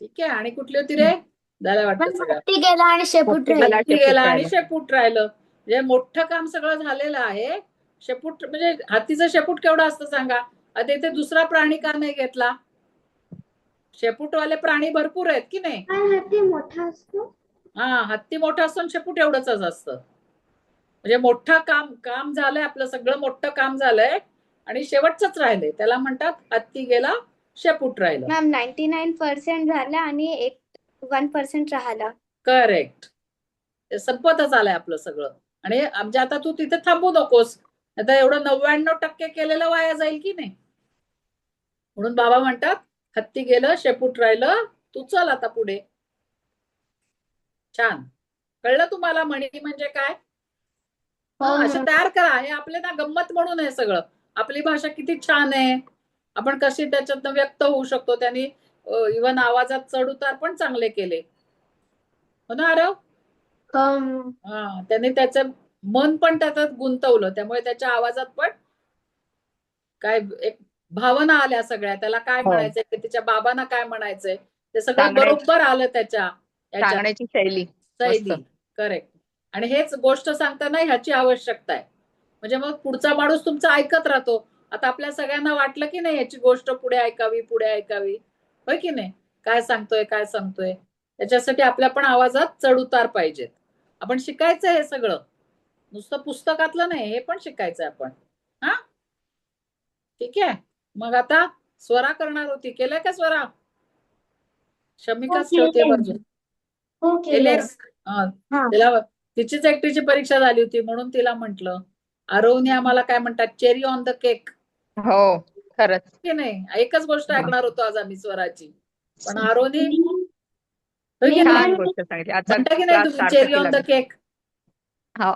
ठीक आहे. आणि कुठली होती रे? झालं वाटतं सगळं. हत्ती गेला आणि शेपूट राहिला. हत्ती गेला आणि शेपूट राहिलं. म्हणजे मोठं काम सगळं झालेलं आहे. शेपूट म्हणजे हत्तीचं शेपूट केवढं असतं सांगा? आता इथे दुसरा प्राणी का नाही घेतला? शेपूटवाले प्राणी भरपूर आहेत की नाही? हत्ती मोठा असतो. हा, हत्ती मोठा असतो, शेपूट एवढंच असतं. म्हणजे मोठं काम झालंय, आपलं सगळं मोठं काम झालंय आणि शेवटचंच राहिलंय. त्याला म्हणतात हत्ती गेला शेपूट राहिलं. मॅम, 99% झालं आणि 1% राहिला. करेक्ट. ते संपतच आलंय आपलं सगळं. आणि म्हणजे आता तू तिथे थांबू नकोस. आता एवढं 99% केलेलं वाया जाईल की नाही. म्हणून बाबा म्हणतात हत्ती गेलं शेपूट राहिलं, तू चल आता पुढे. छान. कळलं तुम्हाला म्हणी म्हणजे काय? असे तयार करा. हे आपले ना गंमत म्हणून आहे सगळं. आपली भाषा किती छान आहे, आपण कशी त्याच्यातनं व्यक्त होऊ शकतो. त्यांनी इव्हन आवाजात चढ उतार पण चांगले केले, हो ना आरव? त्यांनी त्याचं मन पण त्याच्यात गुंतवलं, त्यामुळे त्याच्या आवाजात पण काय एक भावना आल्या सगळ्या. त्याला काय हो. म्हणायचंय, ते तिच्या बाबांना काय म्हणायचंय, ते सगळं सांगण्याची बरोबर आलं त्याच्या याच्यात. सांगण्याची शैली मस्त. शैली करेक्ट. आणि हेच गोष्ट सांगताना ह्याची आवश्यकता आहे. म्हणजे मग पुढचा माणूस तुमचा ऐकत राहतो. आता आपल्या सगळ्यांना वाटलं की नाही याची गोष्ट पुढे ऐकावी, पुढे ऐकावी, होय की नाही? काय सांगतोय, काय सांगतोय. त्याच्यासाठी आपल्या पण आवाजात चढ उतार पाहिजेत. आपण शिकायचं हे सगळं, नुसतं पुस्तकातलं नाही, हे पण शिकायचं आपण. हा, ठीक आहे. मग आता स्वरा करणार होती, केलंय का स्वरा? शमिकाच ठेवते बाजू. केलेस? तिला तिचीच एकटीची परीक्षा झाली होती म्हणून तिला म्हंटल. आरवने आम्हाला काय म्हणतात, चेरी ऑन द केक, हो खरंच. की नाही? एकच गोष्ट ऐकणार होतो आज आम्ही स्वराची, पण आरवने होय की छान नाही? गोष्ट सांगितली. आता म्हणता की नाही क्लास तुम्ही सार्थ चेरी ऑन केला द मी. केक? हो.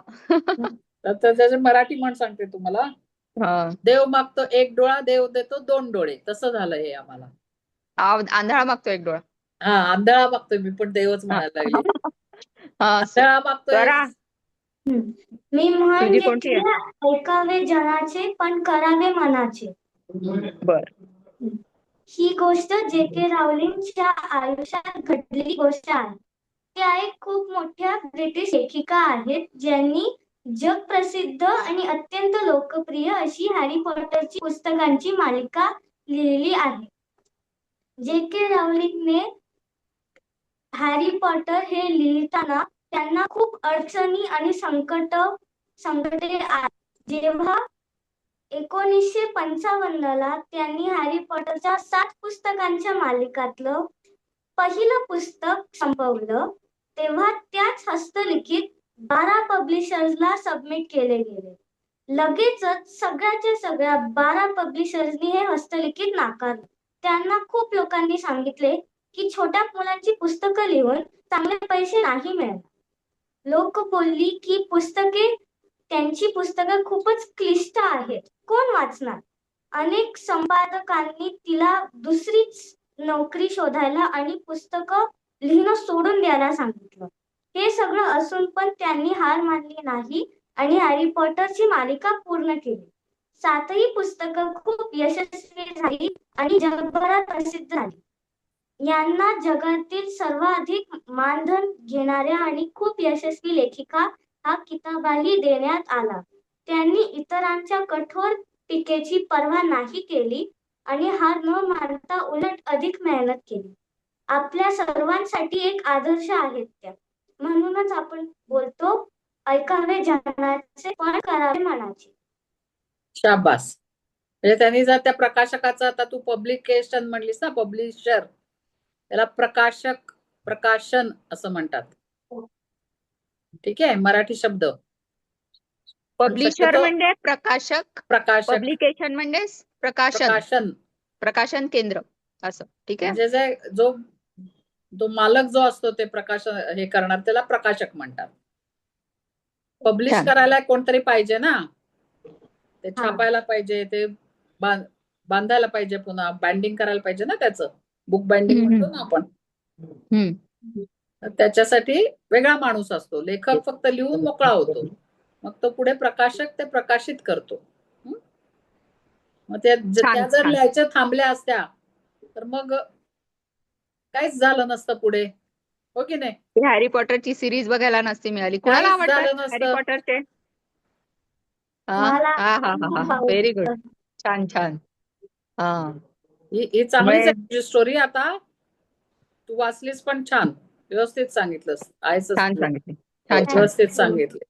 तर त्याचे मराठी म्हण सांगते तुम्हाला. हा. देव मागतो एक डोळा, देव देतो दोन डोळे. तसं झालं हे आम्हाला. आंधळा मागतो एक डोळा. हा, आंधळा मागतोय मी, पण देवच हा. म्हणायला लागली. हा, आंधळा मागतोय. स्वरा मी म्हण तुझी कोणती आहे? घेतली ऐकावे जनाचे पण करावे मनाचे. बर. ही गोष्ट जे के रावलिंगच्या आयुष्यात घडलेली गोष्ट आहे. त्या एक खूप मोठ्या ब्रिटिश लेखिका आहेत ज्यांनी जगप्रसिद्ध आणि अत्यंत लोकप्रिय अशी हॅरी पॉटरची पुस्तकांची मालिका लिहिली आहे. जे के रावलिंगने हॅरी पॉटर हे लिहिताना त्यांना खूप अडचणी आणि संकटे आली. जेव्हा 1955 त्यांनी हॅरी पॉटरच्या 7 पुस्तकांच्या मालिकातलं पहिलं पुस्तक संपवलं, तेव्हा त्याच हस्तलिखित 12 पब्लिशर्सला सबमिट केले गेले. लगेचच सगळ्याच्या सगळ्या 12 पब्लिशर्सनी हे हस्तलिखित नाकारलं. त्यांना खूप लोकांनी सांगितले की छोट्या मुलांची पुस्तकं लिहून चांगले पैसे नाही मिळणार. लोक बोलली की त्यांची पुस्तकं खूपच क्लिष्ट आहेत, कोण वाचणार? अनेक संपादकांनी तिला दुसरीच नोकरी शोधायला आणि पुस्तकं लिहिणं सोडून द्यायला सांगितलं. हे सगळं असून पण त्यांनी हार मानली नाही आणि हॅरी पॉटरची मालिका पूर्ण केली. 7ही पुस्तकं खूप यशस्वी झाली आणि जगभरात प्रसिद्ध झाली. यांना जगातील सर्वाधिक मानधन घेणाऱ्या आणि खूप यशस्वी लेखिका हा किताबही देण्यात आला. त्यांनी इतरांच्या कठोर टीकेची पर्वा नाही केली आणि हार न मानता उलट अधिक मेहनत केली. आपल्या सर्वांसाठी एक आदर्श आहेत त्या. म्हणूनच आपण बोलतो ऐकावे जनाचे पण करावे मनाचे. शाबास. म्हणजे त्यांनी जर त्या प्रकाशकाचं, आता तू पब्लिकेशन म्हणलीस ना, पब्लिशर, त्याला प्रकाशन असं म्हणतात. ठीक आहे, मराठी शब्द. पब्लिशर म्हणजे प्रकाशक, पब्लिकेशन म्हणजे प्रकाशन केंद्र असं. ठीक आहे. म्हणजे जो मालक जो असतो ते प्रकाशन हे करणार, त्याला प्रकाशक म्हणतात. पब्लिश करायला कोणतरी पाहिजे ना, ते छापायला पाहिजे, ते बांधायला पाहिजे, पुन्हा बाइंडिंग करायला पाहिजे ना, त्याचं बुक बाइंडिंग म्हणतो ना आपण. त्याच्यासाठी वेगळा माणूस असतो. लेखक फक्त लिहून मोकळा होतो, मग तो पुढे प्रकाशक ते प्रकाशित करतो. मग त्या जर लिहायच्या थांबल्या असत्या तर मग काहीच झालं नसतं पुढे, हो की नाही? हॅरी पॉटरची सिरीज बघायला नसती मिळाली. कुणाला आवडतात हॅरी पॉटरचे? Very good. छान छान. ही चांगलीच आहे स्टोरी. आता तू वाचलीस पण छान, व्यवस्थित सांगितलंस. छान सांगितले, व्यवस्थित सांगितले.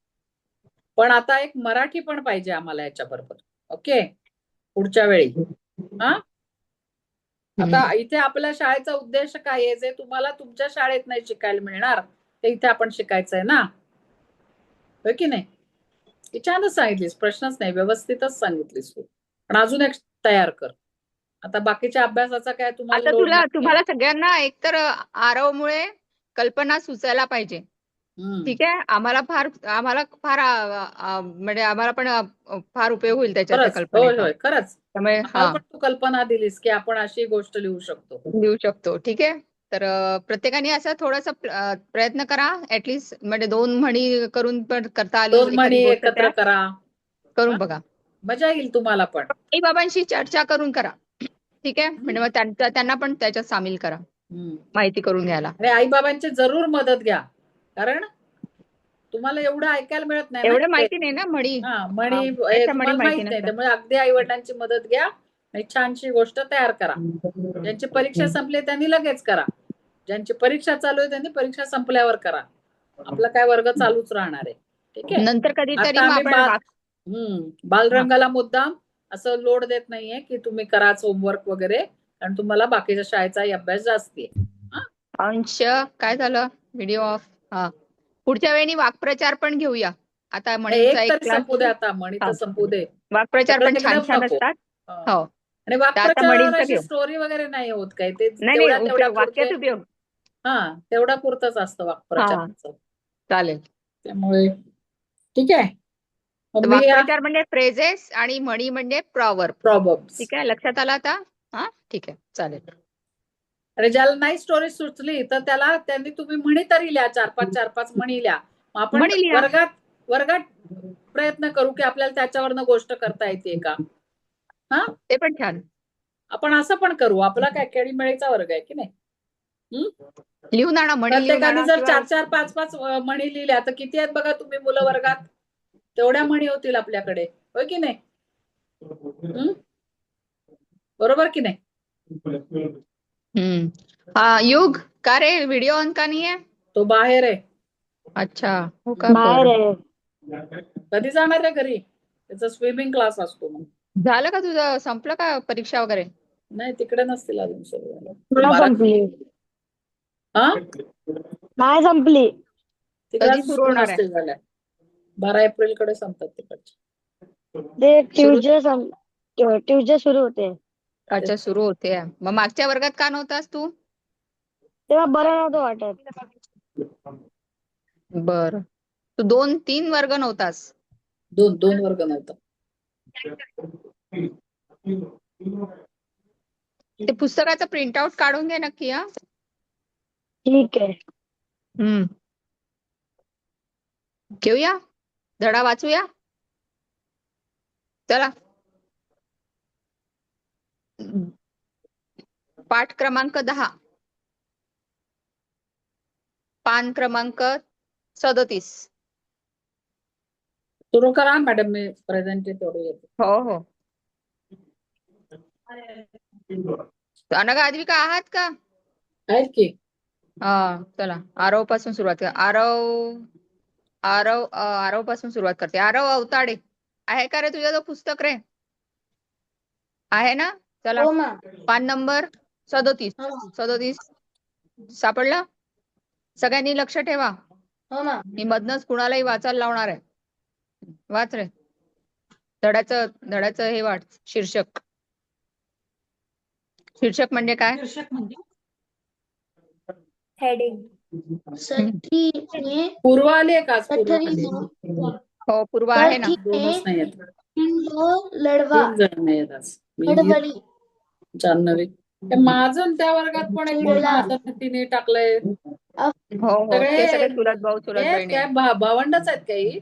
पण आता एक मराठी पण पाहिजे आम्हाला याच्या बरोबर. ओके, पुढच्या वेळी. हा, आता इथे आपल्या शाळेचा उद्देश काय आहे, जे तुम्हाला तुमच्या शाळेत नाही शिकायला मिळणार ते इथे आपण शिकायचंय ना, हो की नाही? छानच सांगितलीस, प्रश्नच नाही, व्यवस्थितच सांगितलीस तू. पण अजून एक तयार कर. आता बाकीच्या अभ्यासाचा काय तुम्हाला तुम्हाला सगळ्यांना एकतर आरवमुळे कल्पना सुचायला पाहिजे. ठीक आहे. आम्हाला फार म्हणजे आम्हाला पण फार उपयोग होईल त्याच्या त्या खरंच होय कल्पनेचा. होय खरंच त्यामुळे आम्हाला पण तू कल्पना दिलीस की आपण अशी गोष्ट लिहू शकतो. लिहू शकतो. ठीक आहे. तर प्रत्येकाने असं थोडासा प्रयत्न करा. ऍटलीस्ट म्हणजे 2 म्हणी करून पण करता आली 2 म्हणी एखादी गोष्ट एकत्र त्या करा, करून बघा. मजा येईल तुम्हाला पण. आई बाबांशी चर्चा करून करा. ठीक आहे. म्हणजे मग त्यांना पण त्याच्यात सामील करा, हम्म. माहिती करून घ्यायला. आणि आई बाबांची जरूर मदत घ्या, कारण तुम्हाला एवढं ऐकायला मिळत नाही ना एवढं की माहिती नाही ना म्हणी. म्हणी हे बऱ्याचशा म्हणी तुम्हाला माहिती माहित नाही. नसतात. त्यामुळे अगदी आई वडिलांची मदत घ्या आणि छानशी गोष्ट तयार करा. ज्यांची परीक्षा संपली त्यांनी लगेच करा, ज्यांची परीक्षा चालू आहे त्यांनी परीक्षा संपल्यावर करा. आपला काय वर्ग चालूच राहणार आहे. ठीक आहे. नंतर कधीतरी आता मग आम्ही आपण बालरंगाला मुद्दाम असं लोड देत नाहीये की तुम्ही कराच होमवर्क वगैरे, कारण तुम्हाला बाकीच्या शाळेचाही अभ्यास जास्ती आहे. अंश काय झालं? Video off. हा, पुढच्या वेळी वाक्प्रचार पण घेऊया. आता म्हणींचा एक एक तरी क्लास संपू दे, आता म्हणी तर संपू दे. वाक्प्रचार पण सगळं छान एकदम छान नको. असतात. हं. हो, आणि तर आता वाक्प्रचारावर म्हणींचा अशी घेऊ. स्टोरी वगैरे नाही होत काही, ते नाही तेवढ्या वाक्यात पुरते. उपयोग. तेवढा पुरतच असतं वाक्प्रचाराचं. चालेल. त्यामुळे ठीक आहे. तर मी वाक्प्रचार म्हणजे फ्रेजेस आणि म्हणी म्हणजे प्रॉवर्ब. प्रॉब्लेम्स. ठीक आहे, लक्षात आला आता? हा, ठीक आहे, चालेल. आणि ज्याला नाही स्टोरी सुचली तर त्यांनी तुम्ही म्हणी तरी लिहा, 4-5 म्हणी लिहा. मग आपण म्हणी लिहा. वर्गात प्रयत्न करू की आपल्याला त्याच्यावरनं गोष्ट करता येते का. ते पण छान. आपण असं पण करू. आपला काय खेळीमेळीचा वर्ग आहे की नाही. लिहून आणा, म्हणी लिहून प्रत्येकाने आणा. जर किंवा 4-5 म्हणी लिहिल्या तर किती आहेत बघा तुम्ही मुलं वर्गात. तेवढ्या म्हणी होतील आपल्याकडे, होय की नाही. बरोबर की नाही. हा, युग का रे व्हिडिओ ऑन का नाहीये? तो बाहेर आहे. अच्छा, हो का. कधी जाणार आहे घरी. त्याचा स्विमिंग क्लास असतो. मग झालं का तुझं? संपलं का परीक्षा वगैरे? नाही, तिकडे नसतील अजून सुरू. नाही संपली. कधी सुरू होणार आहे? झाल्या. 12 एप्रिल कडे संपतात तिकडचे. ते ट्यूजडे सुरू होते. अच्छा, सुरू होते. मग मागच्या वर्गात का नव्हतास तू? तेव्हा बरं नव्हतं वाटत. बर, तू 2-3 वर्ग नव्हतास. 2 वर्ग नव्हता. ते पुस्तकाचं प्रिंटआउट काढून घे नक्की. हा, ठीक आहे. घेऊया, धडा वाचूया. चला, पाठ क्रमांक 10, पान क्रमांक 37. सुरू करा मॅडम, मी प्रेझेंट तेवढे येते. हो. अनघा, आद्विका आहात का? आहेत की. चला, आरव पासून सुरुवात करा. आरव पासून सुरुवात करते. आरव अवताडे, आहे का रे तुझं पुस्तक रे? आहे ना? चला, हो मॅम. पान नंबर 37 सापडलं? सगळ्यांनी लक्ष ठेवा. हो मॅम. मी मधनच कुणालाही वाचायला लावणार आहे. वाच रे. धड्याचं हे वाच, शीर्षक म्हणजे काय? शीर्षक म्हणजे हेडिंग. पूर्व आली आहे का आज? हो, पूर्व आहे ना. 2च नाही आहेत. लढवा 3 जण नाही आहेत आज. लढवली. जान्हवी, माझं त्या वर्गात पण एक तिने टाकलंय. हो, ते सगळे चुलत भाऊ चुलत बहिणी. काय भावंडच आहेत काही.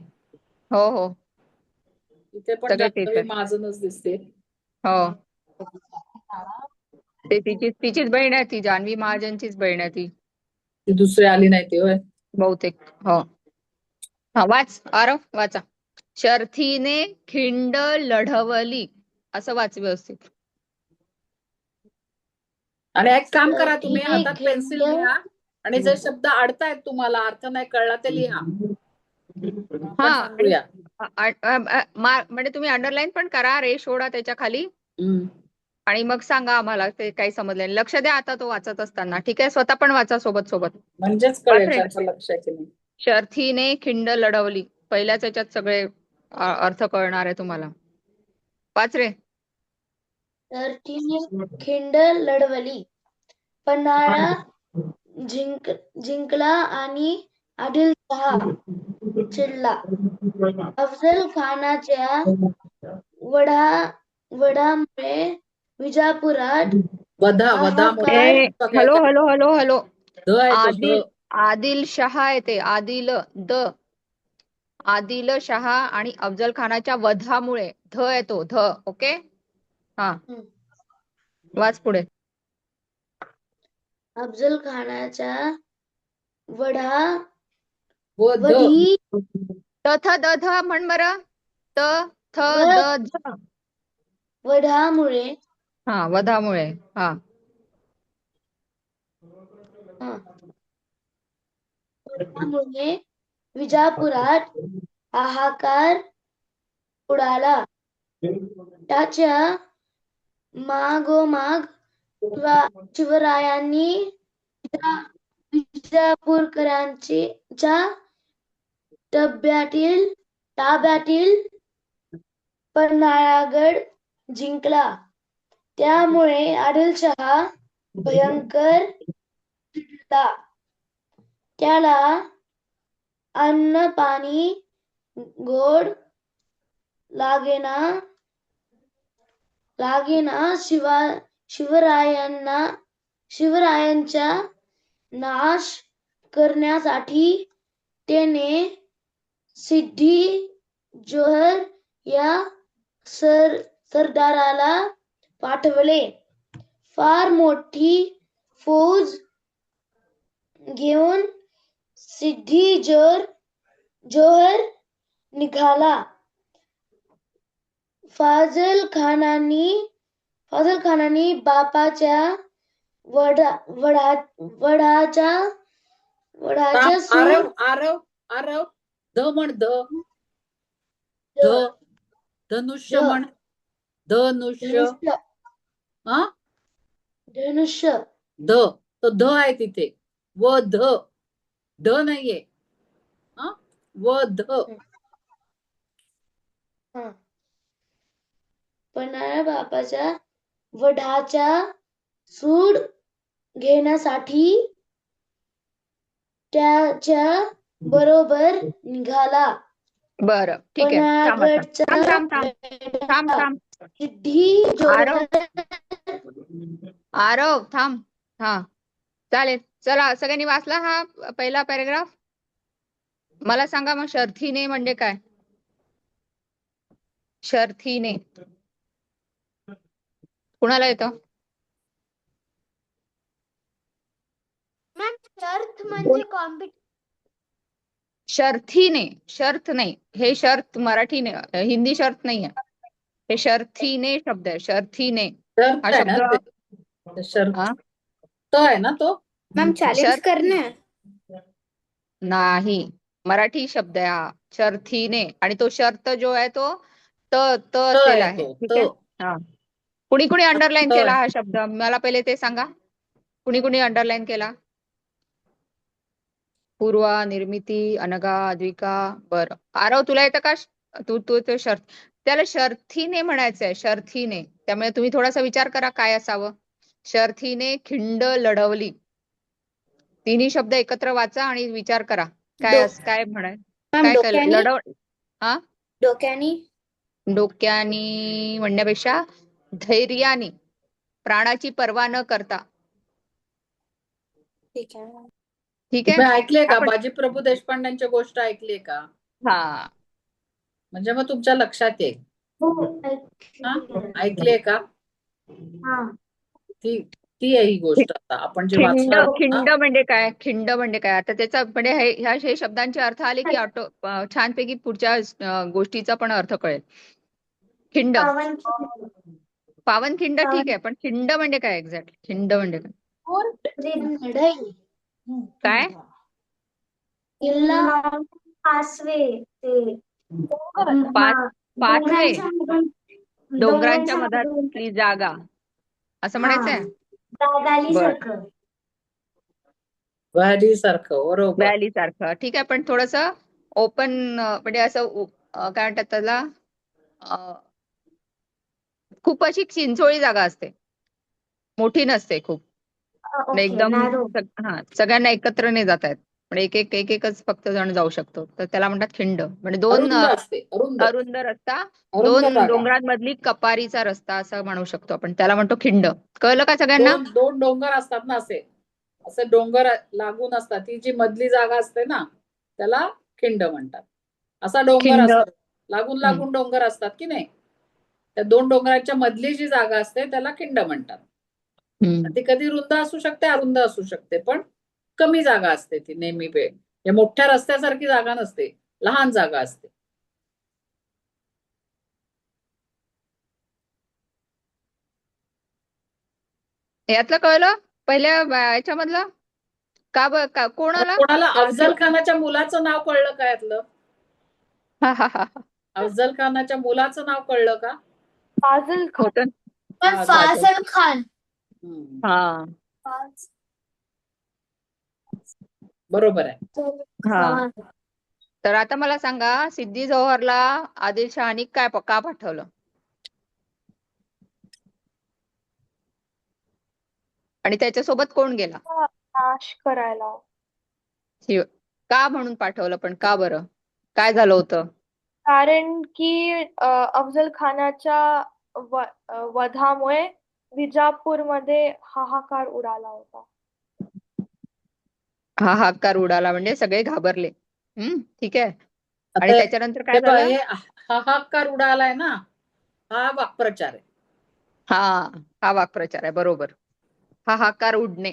हो, इथे पण सगळे तेच जान्हवी आहेत. माझूनच दिसते. हो, ते तिचीच बहीण आहे ती. जान्हवी महाजनचीच बहीण आहे ती. ती दुसरी आली नाही ती, होय बहुतेक. हो, वाच आरव, वाचा. शर्थीने खिंड लढवली, असं वाच व्यवस्थित. आणि एक काम करा, तुम्ही हातात पेन्सिल घ्या आणि जे शब्द अडतायत तुम्हाला, अर्थ नाही कळला ते लिहा. म्हणजे तुम्ही अंडरलाईन पण करा, रेष ओढा त्याच्या खाली आणि मग सांगा आम्हाला ते काही समजलं नाही. लक्ष द्या आता तो वाचत असताना. ठीक आहे, स्वतः पण वाचा सोबत. म्हणजेच कळेल त्याचं लक्ष आहे की नाही. शर्थीने खिंड लढवली, पहिल्याच याच्यात सगळे अर्थ कळणार आहे तुम्हाला. वाच रे. शर्थीने खिंड लढवली, पन्हाळा जिंकला आणि आदिलशहा चिडला. अफजल खानाच्या वधामुळे विजापुरात वधामुळे ए, पुस्तक आहे हॅलो का? हॅलो हॅलो हॅलो ध आहे तो, आदिल ध. आदिल शहा येते आदिल शहा आणि अफजल खानाच्या वधामुळे ध येतो ध. ओके हा वाच पुढे. अफजल खानाच्या वधा व ध. वधी त थ द ध म्हण बरं. त थ द ध. वधामुळे हा वधामुळे हा वधामुळे विजापुरात हाहाकार उडाला. त्याच्या मागोमाग शिवरायांनी विजापूरकरांच्या ताब्यातील पन्हाळगड जिंकला. त्यामुळे आदिलशहा भयंकर चिडला. त्याला अन्न पाणी गोड लागेना. शिवरायांचा नाश करण्यासाठी त्याने सिद्दी जोहर या सरदाराला पाठवले. फार मोठी फौज घेऊन सिद्दी जोहर निघाला. फाजल खानाने बापाच्या वडाच्या आरव आरव आरव ध म्हण ध. ध धनुष्य म्हण. धनुष्य. हा धनुष्य ध तो ध आहे तिथे. व ध ध नाहीये. हा व ध. पन्हाळा बापाच्या वडाचा सूड घेण्यासाठी त्याच्या बरोबर निघाला. बरं ठीक आहे. थांब थांब सिद्दी आरव जोहर आरव थांब. हा चालेल. चला सगळ्यांनी वाचला हा पहिला पॅराग्राफ. मला सांगा मग शर्थीने म्हणजे काय. शर्थीने कुणाला येतं. शर्त म्हणजे शर्थीने शर्त नाही. हे शर्त मराठी नाही हिंदी शर्त नाही आहे. हे शर्थीने शब्द आहे. शर्थीने हा शर्त आहे ना शब्द ते. शर्त हा तो आहे ना तो. मॅम चॅलेंज करना नाही मराठी शब्द आहे हा शर्थीने. आणि तो शर्त जो आहे तो त असलेला आहे. तो ठीक आहे. हा कुणी अंडरलाईन तो केला आहे. हा शब्द. मला पहिले ते सांगा. कुणी अंडरलाईन केला. पूर्वा, निर्मिती, अनघा, अद्विका. बरं आरव तुला येतं का. तू ते शर्त त्याला शर्थीने म्हणायचंय. शर्थीने. त्यामुळे तुम्ही थोडासा विचार करा काय असावं. शर्थीने खिंड लढवली. तिन्ही शब्द एकत्र वाचा आणि विचार करा काय म्हणाय. काय लढव. हा डोक्यानी म्हणण्यापेक्षा धैर्याने प्राणाची पर्वा न करता. ठीक आहे. तुम्ही ऐकले का आपण बाजीप्रभू देशपांड्यांची गोष्ट ऐकली का. हा म्हणजे मग तुमच्या लक्षात येईल. हा ऐकलीये का. ती आहे ही गोष्ट. आता आपण जे वाचणार खिंड म्हणजे काय. खिंड म्हणजे काय. आता त्याचा म्हणजे हे शब्दांचे अर्थ आले की ऑटो छानपैकी पुढच्या गोष्टीचा पण अर्थ कळेल. खिंड पावनखिंड ठीक आहे. पण खिंड म्हणजे काय एक्झॅक्ट. खिंड म्हणजे काय. काय पाचवे डोंगरांच्या मधातली जागा असं म्हणायचंय. व्हॅली सारखं बरोबर. व्हॅली सारखं ठीक आहे. पण थोडस ओपन म्हणजे असं काय म्हणतात त्याला खूप अशी चिंचोळी जागा असते. मोठी नसते खूप. एकदम हा सगळ्यांना एकत्र नाही जात आहेत. म्हणजे एकच फक्त जण जाऊ शकतो, तर त्याला म्हणतात खिंड. म्हणजे दोन अरुंद असते, अरुंद अरुंद रस्ता, अरुंद दोन जागा. डोंगरांमधली कपारीचा रस्ता असं म्हणू शकतो आपण, त्याला म्हणतो खिंड. कळलं का सगळ्यांना? दोन दोन डोंगर असतात ना, असे डोंगर लागून असतात, ती जी मधली जागा असते ना त्याला खिंड म्हणतात. असा डोंगर खिंड. असतात, लागून लागून डोंगर असतात की नाही, त्या दोन डोंगराच्या मधली जी जागा असते त्याला खिंड म्हणतात. ती कधी रुंद असू शकते, अरुंद असू शकते, पण कमी जागा असते ती नेहमी या मोठ्या रस्त्यासारखी जागा नसते, लहान जागा असते. यातलं कळलं पहिल्या याच्यामधलं? कोणाला? कोणाला अफजल खानाच्या मुलाचं नाव कळलं का यातलं? अफजल खानाच्या मुलाचं नाव कळलं का? फाजल खान. होतं. पण फासल खान. हा बरोबर आहे. हा. तर आता मला सांगा, सिद्दी जोहरला आदिलशहानी का पाठवलं? आणि त्याच्यासोबत कोण गेला? नाश करायला. का म्हणून पाठवलं, पण का बरं? काय झालं होतं? कारण की अफजल खानाच्या वधामुळे विजापूरमध्ये हाहाकार उडाला होता. हाहाकार उडाला म्हणजे सगळे घाबरले. ठीक आहे. आणि आता त्याच्यानंतर काय झालं? हाहाकार उडालाय ना, हा वाक्प्रचार आहे. हा वाक्प्रचार आहे, बरोबर. हाहाकार उडणे.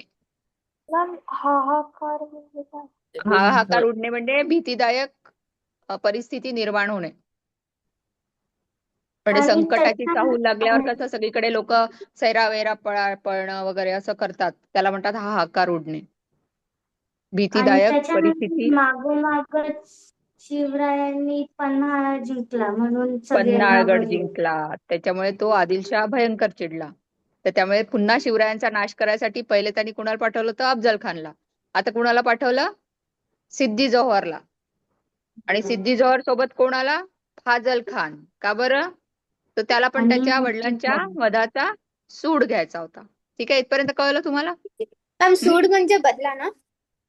हाहाकार म्हणजे काय? हाहाकार उडणे म्हणजे भीतीदायक परिस्थिती निर्माण होणे. म्हणजे आणि संकटाची चाहूल लागल्यावर त्याच्या- कसं सगळीकडे लोक सैरावैरा पळणं वगैरे असं करतात, त्याला म्हणतात हाहाकार उडणे. आणि भीतीदायक त्याच्यानंतर परिस्थिती. मागोमागच शिवरायांनी पन्हाळा जिंकला म्हणून सगळे पन्हाळगड घाबरले. जिंकला, त्याच्यामुळे तो आदिलशाह भयंकर चिडला. तर त्यामुळे पुन्हा शिवरायांचा नाश करायसाठी पहिले त्यांनी कुणाला पाठवलं होतं? अफजल खानला. आता कुणाला पाठवलं? सिद्दी जोहरला. आणि सिद्दी जोहर सोबत कोण आला? फाजल खान. का बरं? तर त्याला पण आणि त्याच्या वडिलांच्या वधाचा सूड घ्यायचा होता. ठीक आहे, इथपर्यंत कळलं तुम्हाला? सूड म्हणजे बदला ना?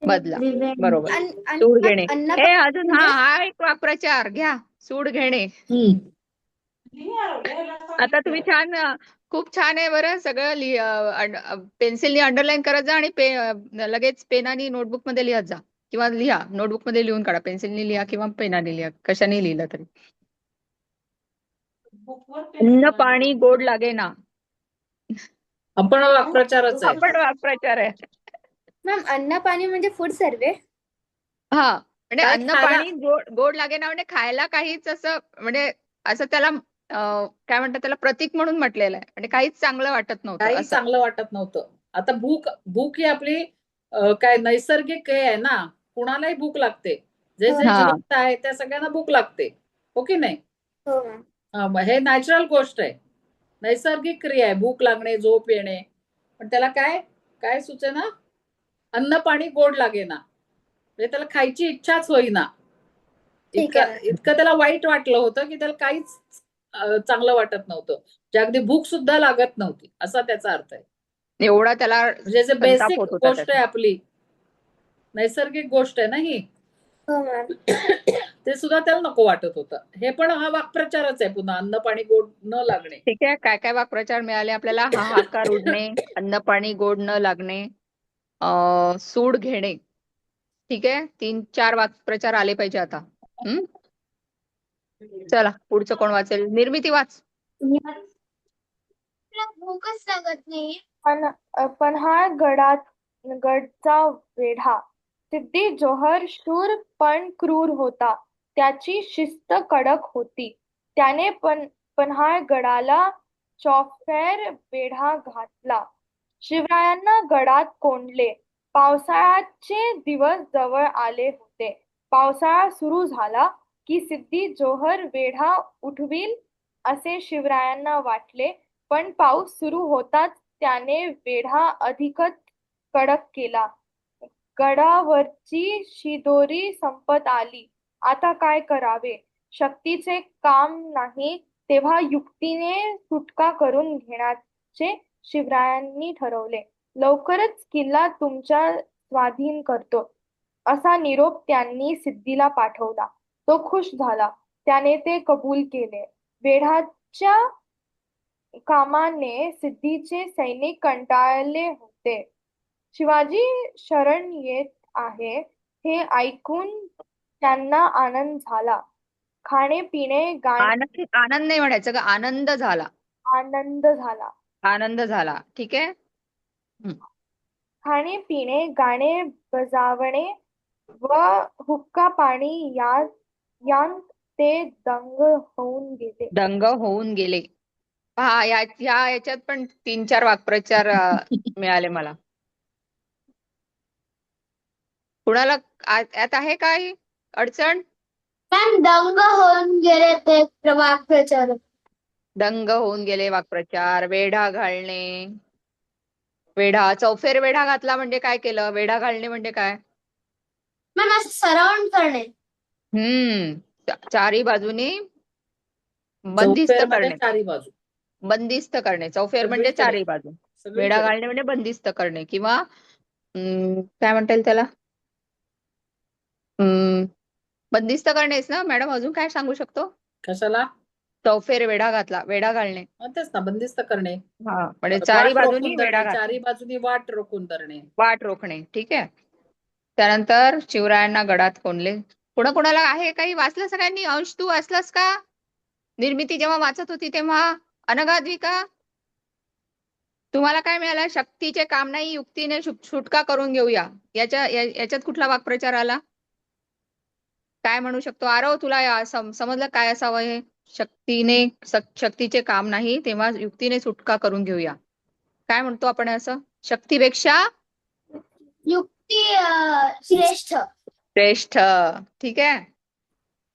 बदला, revenge. बरोबर. अन्न सूड घेणे. अन्न हे अजून म्हणजे? हा एक वाक्प्रचार घ्या, सूड घेणे. आता तुम्ही छान, खूप छान आहे बरं सगळं. पेन्सिलनी अंडरलाईन करत जा आणि लगेच पेनानी नोटबुक मध्ये लिहत जा, किंवा लिहा नोटबुक मध्ये लिहून काढा. पेन्सिलनी लिहा किंवा पेनाने लिहा, कशाने लिहिलं तरी. अन्न पाणी गोड लागे ना, आपण वाक्प्रचारच आहे. आपण वाक्प्रचार आहे. मॅम अन्न पाणी म्हणजे फूड सर्वे. हा, म्हणजे काय अन्न खायला- पाणी गोड लागे ना म्हणजे खायला काहीच असं, म्हणजे असं त्याला काय म्हणतात, त्याला प्रतीक म्हणून म्हटलेलं आहे. म्हणजे काहीच चांगलं वाटत नव्हतं काही असं. चांगलं वाटत नव्हतं. आता भूक ही आपली काय नैसर्गिक हे आहे ना, कुणालाही भूक लागते. जे हा. जिवंत आहे त्या सगळ्यांना भूक लागते, हो की नाही? हो मॅम. हे नॅचरल गोष्ट आहे, नैसर्गिक क्रिया आहे भूक लागणे, झोप येणे. पण त्याला काय काय सुचेना, अन्न पाणी गोड लागेना, म्हणजे त्याला खायची इच्छाच होईना. ठीक आहे. इतकं त्याला वाईट वाटलं होतं की त्याला काहीच चांगलं वाटत नव्हतं, जे अगदी भूक सुद्धा लागत नव्हती, असा त्याचा अर्थ आहे. एवढा त्याला म्हणजे जे संताप बेसिक होत होता गोष्ट आहे, आपली नैसर्गिक गोष्ट आहे ना ही, हो मॅम. ते सुद्धा त्याला नको वाटत होतं. हे पण हा वाक्प्रचारच आहे पुन्हा, अन्न पाणी गोड न लागणे. ठीक आहे, काय काय वाक्प्रचार मिळाले आपल्याला? हाहाकार उडणे, अन्न पाणी गोड न लागणे, सूड घेणे. ठीक आहे, 3-4 वाक्प्रचार आले पाहिजे आता. चला पुढचं कोण वाचेल? निर्मिती वाच. भूकच लागत नाही. गडचा वेढा. सिद्दी जोहर शूर पण क्रूर होता. त्याची शिस्त कडक होती. त्याने पन्हाळगडाला चौफेर वेढा घातला. शिवरायांना गडात कोंडले. पावसाळ्याचे दिवस जवळ आले होते. पावसाळा सुरू झाला की सिद्दी जोहर वेढा उठवील असे शिवरायांना वाटले, पण पाऊस सुरू होताच त्याने वेढा अधिकच कडक केला. गडावरची शिदोरी संपत आली. आता काय करावे? शक्तीचे काम नाही, तेव्हा युक्तीने सुटका करून घेण्याचे शिवरायांनी ठरवले. लवकरच किल्ला तुमच्या स्वाधीन करतो. असा निरोप त्यांनी सिद्धीला पाठवला. तो खुश झाला. त्याने ते कबूल केले. वेढाच्या कामाने सिद्धीचे सैनिक कंटाळले होते. शिवाजी शरण येत आहे हे ऐकून त्यांना आनंद झाला. खाणे पिणे आनंद आनंद नाही म्हणायचं का, आनंद झाला. आनंद झाला. आनंद झाला, ठीक आहे. खाणे पिणे गाणे बजावणे व हुक्का पाणी यांत ते दंग होऊन गेले. दंग होऊन गेले. हा, याच्यात पण 3-4 वाक्प्रचार मिळाले मला. कुणाला यात आहे काही अडचण? मॅम दंग होऊन गेले ते वाक्प्रचार. दंग होऊन गेले वाक्प्रचार. वेढा घालणे. वेढा, चौफेर वेढा घातला म्हणजे काय केलं? वेढा घालणे म्हणजे काय? मॅम असं सराउंड करणे. चारी बाजूने बंदिस्त चौफेर मध्ये करणे. चारी बाजू. बंदिस्त करणे. चौफेर म्हणजे सगळीकडे. चारही बाजू. सगळीकडे. वेढा घालणे म्हणजे बंदिस्त करणे किंवा काय म्हणता येईल त्याला? बंदिस्त करणेच ना मॅडम. अजून काय सांगू शकतो? कशाला? चौफेर वेढा घातला, वेढा घालणे. तेच ना, बंदिस्त करणे. हा, म्हणजे चारी वाट बाजूनी रोखून वेढा धरणे, घातला, चारी बाजूनी वाट रोखून धरणे. वाट रोखणे, ठीक आहे. त्यानंतर शिवरायांना गडात कोंडले. कोणाला आहे काही? वाचलं सगळ्यांनी? अंश तू वाचलास का? निर्मिती जेव्हा वाचत होती तेव्हा? अनघाद्विका, तुम्हाला काय मिळालं? शक्तीचे काम नाही, युक्तीने सुटका करून घेऊया. याच्यात कुठला वाक्प्रचार आला? काय म्हणू शकतो? आरव, तुला समजलं काय असावं हे? शक्तीचे काम नाही तेव्हा युक्तीने सुटका करून घेऊया. काय म्हणतो आपण असं? शक्तीपेक्षा युक्ती श्रेष्ठ. श्रेष्ठ, ठीक आहे.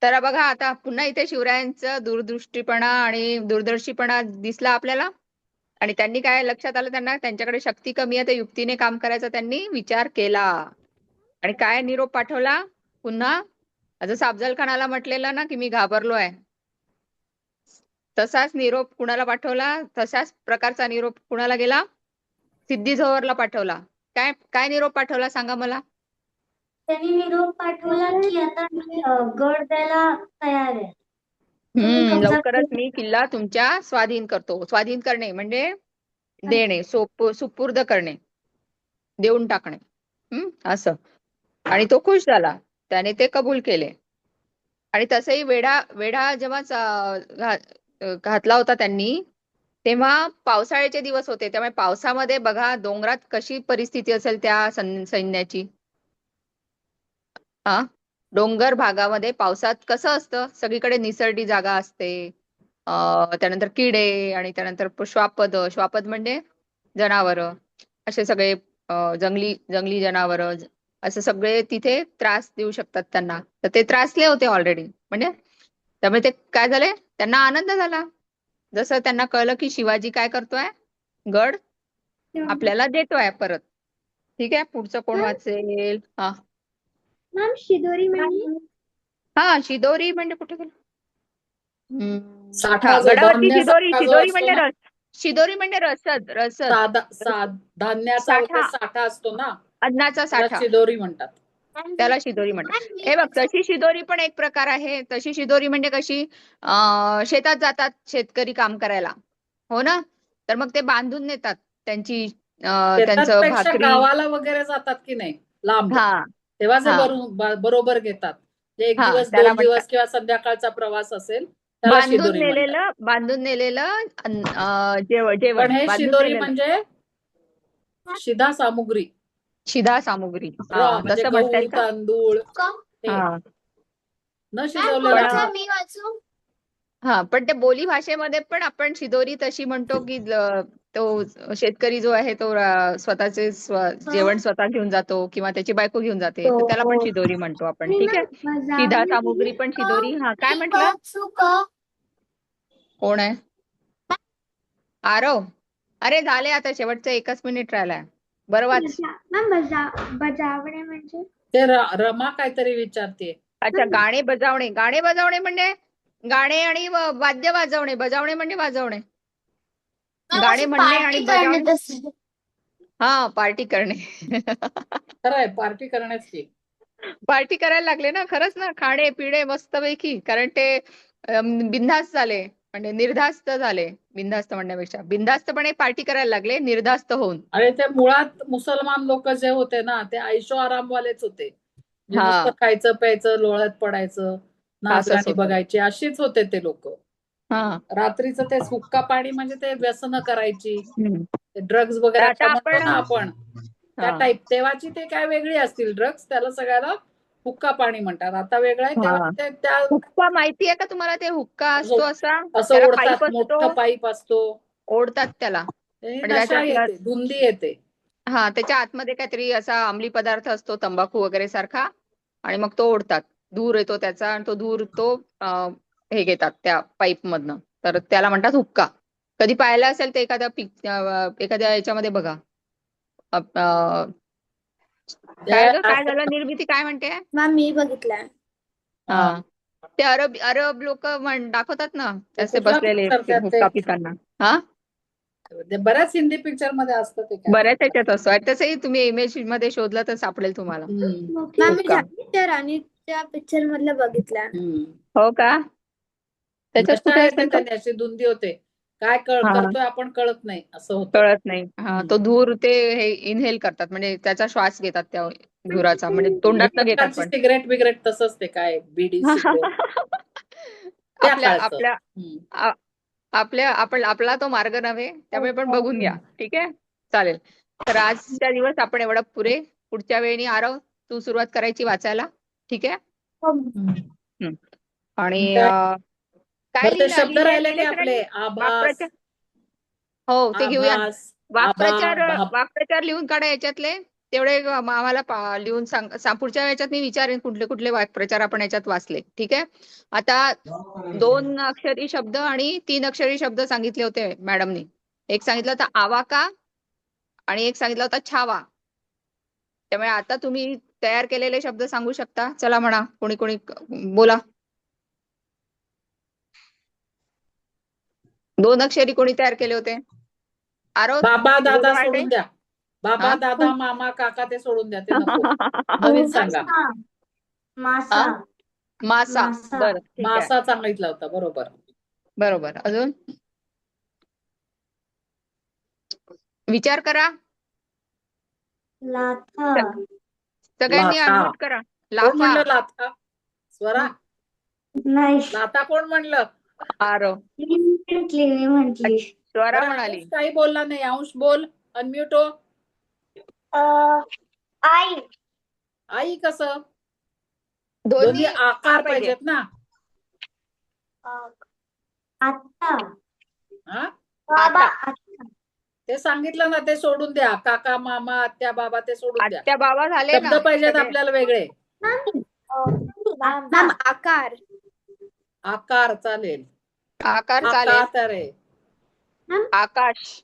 तर बघा आता पुन्हा इथे शिवरायांचं दूरदृष्टीपणा आणि दूरदर्शीपणा दिसला आपल्याला. आणि त्यांनी काय लक्षात आलं त्यांना? त्यांच्याकडे शक्ती कमी आहे, तर युक्तीने काम करायचा त्यांनी विचार केला. आणि काय निरोप पाठवला? पुन्हा जसं अफजल खानाला म्हटलेलं ना की मी घाबरलो आहे, तसाच निरोप कुणाला पाठवला? तशाच प्रकारचा निरोप कुणाला गेला? सिद्धी झोहरला पाठवला. काय निरोप पाठवला सांगा मला? त्यांनी निरोप पाठवला की आता गड द्यायला तयार आहे. तुम्ही कब्जा लवकरच करू मी किल्ला तुमच्या स्वाधीन करतो. स्वाधीन करणे म्हणजे देणे, सुपूर्द करणे, देऊन टाकणे, असं. आणि तो खुश झाला. त्याने ते कबूल केले. आणि तसंही वेढा जेव्हा घातला होता त्यांनी, तेव्हा पावसाळ्याचे दिवस होते. त्यामुळे पावसामध्ये बघा डोंगरात कशी परिस्थिती असेल त्या सैन्याची. डोंगर भागामध्ये पावसात कसं असतं? सगळीकडे निसरडी जागा असते. त्यानंतर किडे आणि त्यानंतर श्वापद म्हणजे जनावरं, असे सगळे जंगली जनावरं, असं सगळे तिथे त्रास देऊ शकतात त्यांना. तर ते त्रासले होते ऑलरेडी, म्हणजे त्यामुळे ते काय झाले? त्यांना आनंद झाला. जसं त्यांना कळलं की शिवाजी काय करतोय? गड आपल्याला देतोय परत. ठीक आहे, पुढचं कोण वाचेल? मॅम शिदोरी म्हणजे? शिदोरी म्हणजे कुठे गेलं? साठा जो गडावरची शिदोरी. धान्याचा जो शिदोरी असतो म्हणजे ना, शिदोरी म्हणजे रसद. धान्याचा वगैरे साठा असतो ना, अन्नाचा त्याला साठा, शिदोरी म्हणतात. त्याला शिदोरी म्हणतात. हे बघ, तशी शिदोरी पण एक प्रकार आहे. तशी शिदोरी म्हणजे कशी? शेतात जातात शेतकरी काम करायला, हो ना? तर मग ते बांधून नेतात त्यांची त्यांचं शेतापेक्षा भाकरी. गावाला वगैरे जातात की नाही लांब, हा तेव्हा जे हा बरोबर घेतात. एक हा दिवस, त्याला 2 म्हणतात दिवस किंवा संध्याकाळचा प्रवास असेल त्याला शिदोरी म्हणतात. बांधून नेलेलं जेवण पण हे बांधून शिदोरी नेलेलं म्हणजे शिधा सामुग्री. शिधा सामुग्री. म्हणजे तसं म्हणता गहू, येईल का? तांदूळ हे हा न शिजवलेला. मी वाचू? पण ते बोली भाषेमध्ये पण आपण शिदोरी तशी म्हणतो की तो शेतकरी जो आहे तो स्वतःचे जेवण स्वतः घेऊन जातो किंवा त्याची बायको घेऊन जाते, तर त्याला पण शिदोरी म्हणतो आपण. ठीक आहे, शिधा सामुग्री पण शिदोरी. काय म्हटलं? कोण आहे? आरव, अरे झाले आता, शेवटचं 1 मिनिट राहिलाय. बरं वाच. बजावणे म्हणजे? ते रमा काहीतरी विचारते. अच्छा, गाणे बजावणे म्हणजे गाणे आणि वाद्य वाजवणे. बजावणे म्हणजे वाजवणे. गाणे म्हणणे आणि बजावणे. पार्टी करणे. खरंय, पार्टी करण्याची. पार्टी करायला लागले ना, खरंच ना, खाणे पिणे मस्तपैकी. कारण ते बिनधास्त झाले, म्हणजे निर्धास्त झाले. बिनधास्त म्हणण्यापेक्षा बिनधास्तपणे पार्टी करायला लागले, निर्धास्त होऊन. आणि ते मुळात मुसलमान लोक जे होते ना, ते ऐशो आरामवालेच होते. म्हणजे हा, नुसतं खायचं प्यायचं, लोळत पडायचं, नाच असंच गाणी होतं. बघायची, अशीच होते ते लोक. हा. रात्रीचं ते हुक्का पाणी म्हणजे ते व्यसन करायची, हम्म. ड्रग्ज तर वगैरे आता काय म्हणतो आपण ना आपण, त्या हा टाईप. तेव्हाची ते काय वेगळी असतील ड्रग्ज, त्याला सगळ्याला हुक्का पाणी म्हणतात. आता वेगळं आहे. तेव्हा हा ते त्या हुक्का माहितीये का तुम्हाला? ते हुक्का असतो असं असा, असं त्याला ओढतात, पाईप असतो, मोठं पाईप असतो, ओढतात त्याला. त्याने म्हणजे नशा त्याच्यात येते, धुंदी येते. हा, त्याच्या आतमध्ये काहीतरी असा अंमली पदार्थ असतो, तंबाखू वगैरे सारखा, आणि मग तो ओढतात. धूर येतो त्याचा, आणि तो धूर हे घेतात त्या पाईप मधनं. तर त्याला म्हणतात हुक्का. कधी पाहिलं असेल ते एखाद्या याच्यामध्ये बघा. काय झालं, निर्मिती काय म्हणते? मॅम मी बघितलाय. हा, ते अरब अरब लोक दाखवतात ना, ते असे कुठला बसलेले पिक्चर ते हुक्का पिताना. हा, ते बऱ्याच हिंदी पिक्चर मध्ये असतं ते काय. बऱ्याच याच्यात असतो. तसंही तुम्ही इमेज मध्ये शोधलं तर सापडेल तुम्हाला मॅम मी हुक्का. त्या राणीच्या पिक्चर मधलं बघितलाय. हो का? त्याच्यात नशा कुठे येते, असेल तो? त्याने अशी धुंदी होते. काय हा, करतोय आपण कळत नाही, असं होतं. कळत नाही. हा, तो धूर ते हे इनहेल करतात, म्हणजे त्याचा श्वास घेतात त्या धुराचा, म्हणजे एक तोंडात न घेतात प्रकारची पण. सिगरेट बिगरेट तसंच ते काय, बीडी सिगरेट त्या आपल्या काळचं. आपल्या आ- आपला तो मार्ग नव्हे, त्यामुळे पण बघून घ्या. ठीक आहे, चालेल. तर आजच्या दिवस आपण एवढं पुरे. पुढच्या वेळी आरव, तू सुरुवात करायची वाचायला. ठीक आहे. हम्म. आणि काय काय बरं, ते लिहिलं शब्द लिहिले राहिले की लिहिले आपले सरांनी? आभास, वाक्प्रचार. हो, ते घेऊया ना. आभास, आभा, वाक्प्रचार भाब. वाक्प्रचार लिहून काढा याच्यातले. तेवढे आम्हाला लिहून पुढच्या याच्यात मी विचारेन कुठले कुठले वाक्प्रचार आपण याच्यात वाचले. ठीक आहे. आता 2 अक्षरी शब्द आणि 3 अक्षरी शब्द सांगितले होते मॅडमनी. एक सांगितलं होता आवाका, आणि एक सांगितलं होता छावा. त्यामुळे आता तुम्ही तयार केलेले शब्द सांगू शकता. चला म्हणा, कोणी कोणी बोला. 2 अक्षरी कोणी तयार केले होते? आरव, बाबा तुझं दादा जवळ आहे सोडून द्या. बाबा हा? दादा मामा काका ते सोडून द्या, ते नको. नवीन सांगा. हा? मासा मासा. मासा बरं, ठीक आहे. मासा सांगितला होता, बरोबर. बरोबर. अजून विचार करा. लाथा सगळ्यांनी लाथा. अनम्यूट करा. कोण लाफा. म्हणलं लाथा? स्वरा, नाही लाथा कोण म्हणलं? आरव. म्हटली म्हटली स्वरा बरं, म्हणाली. अंश काही बोलला नाही. अंश बोल, अनम्यूट हो. आई आई कसं? दोन्ही दोन्ही आकार पाहिजे. पाहिजेत ना. आत्ता हा, बाबा ते सांगितलं ना, ते सोडून द्या. काका मामा आत्या बाबा ते सोडून द्या. आत्या बाबा झाले शब्द ना पाहिजेत सगळे. आपल्याला वेगळे. मॅम आकार आकार चालेल. आकार चालेल. आकार आहे. आकाश.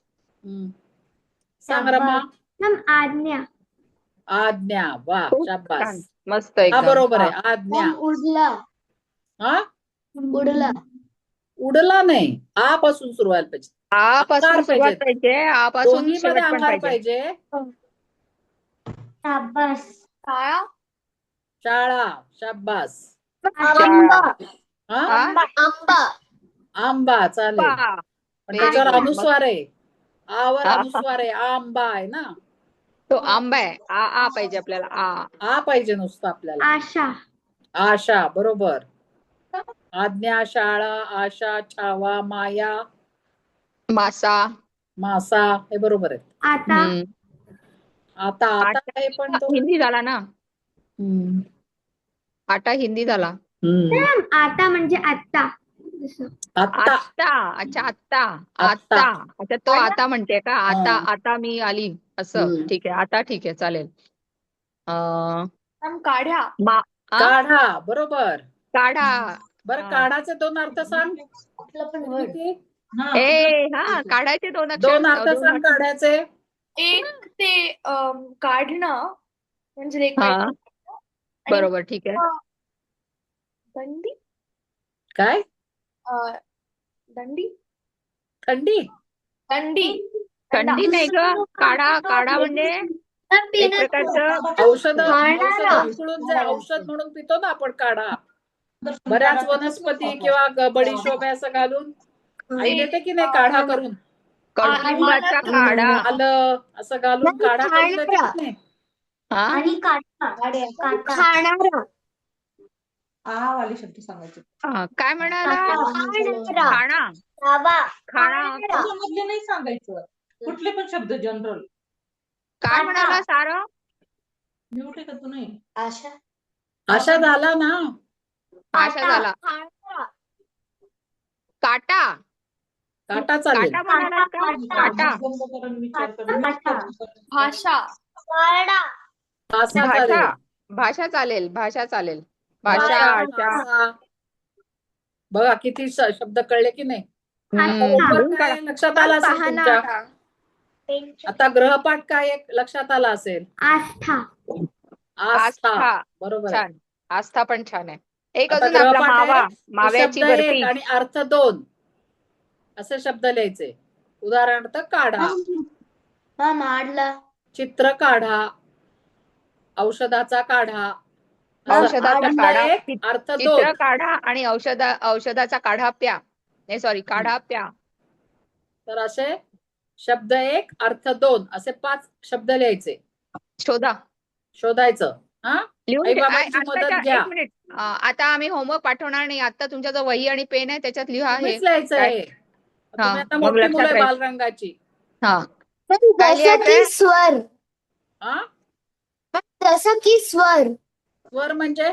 सांग रमा. मॅम आज्ञा आज्ञा. वा, खूप शाबास. छान, मस्त हा, एकदम. बरोबर हा. आहे. आज्ञा. उडला हा, उडला उडला नाही. आ पासून सुरू व्हायला पाहिजे. आ पासून आकार सुरुवात पाहिजेत. पाहिजे, आ पासून दोन्ही मध्ये शेवट पण आकार पाहिजे. पाहिजे. शाबास शाळा शाळा. शाबास. आंबा हा, आंबा आंबा चालेल. पण Very त्याच्यावर good. अनुस्वार आहे. आवर हा. अनुस्वार आहे. आंबा आहे ना. तो आंबा आहे. आ पाहिजे आपल्याला. आ पाहिजे नुसतं आपल्याला. आशा आशा, बरोबर. आज्ञा, शाळा, आशा, छावा, माया, मासा. मासा, हे बरोबर आहे. आता आता आता आटा आहे पण तो. हिंदी झाला ना. हम्म. आटा हिंदी झाला. आता म्हणजे आत्ता आत्ता. आत्ता. अच्छा, आत्ता. आत्ता. आत्ता. अच्छा, तो आता म्हणते का? आता हा. आता मी आली असं. ठीक आहे. आता ठीक आहे, चालेल. मॅम काढ्या काढा, बरोबर. काढा. बरं, काढाचे 2 अर्थ सांग. काढायचे 2 2 अक्षर. अर्थ सांग काढायचे. एक ते काढणं म्हणजे हा, रेखाटणं. आणि बरोबर, ठीक आहे. दंडी काय? दंडी थंडी. दंडी थंडी नाही ग. काढा. काढा म्हणजे एक प्रकारचं औषध खाणारा. उकळून जे औषध म्हणून पितो ना आपण काढा, बऱ्याच वनस्पती किंवा बडीशोप हे असं घालून आई देते की नाही काढा करून, कडुलिंबाचा काढा. आलं असं घालून काढा करून देते की नाही. हा आणि खाणारा. वाले शब्द सांगायचे. काय म्हणाला? खाणारा. खाणा खावा. खाणा त्याच्यामधले नाही सांगायचं, कुठले पण शब्द जनरल. काय म्हणाला सारं? म्यूट आहे का तू? नाही आशा. आशा झाला ना. आशा झाला. काटा काटा चालेल. काटा म्हणाला का? काटा बंद करून विचार कर. भाषा भाषा भाषा चालेल. भाषा चालेल. भाषा चालेल. भाषा आशा. भाषा. बघा किती शब्द कळले की नाही. आता हम्म, होमवर्क लिहून काय काढा. लक्षात आला असेल तुमच्या. आता ग्रहपाठ काय एक लक्षात आला असेल. आस्था. आस्था. आस्था. बरोबर आहे. छान. आस्था पण छान आहे. एक आता अजून आपला ग्रहपाठ आहे. मावा, शब्द माव्याची एक बर्फी. आणि अर्थ 2 असे शब्द लिहायचे. उदाहरणार्थ काढा, माडला. चित्र काढा, औषधाचा काढा. औषधाचा शब्द काढा, एक, अर्थ 2. चित्र काढा आणि औषधाचा काढा प्या. नाही सॉरी, काढा प्या. तर असे शब्द 1 अर्थ 2 असे 5 शब्द लिहायचे. शोधायचं. लिहून आई बाबांची मदत घ्या. एक मिनिट. आता आम्ही होमवर्क पाठवणार नाही. आता तुमच्या जो वही आणि पेन आहे त्याच्यात लिहा हे. तुम्हीच लिहायचं काय? आहे. तुम्ही आता मग मोठी लक्षात मुलं आहे राहील. बालरंगाची. हा काय लिहायचंय? स्वर. हा जसं की स्वर. स्वर म्हणजे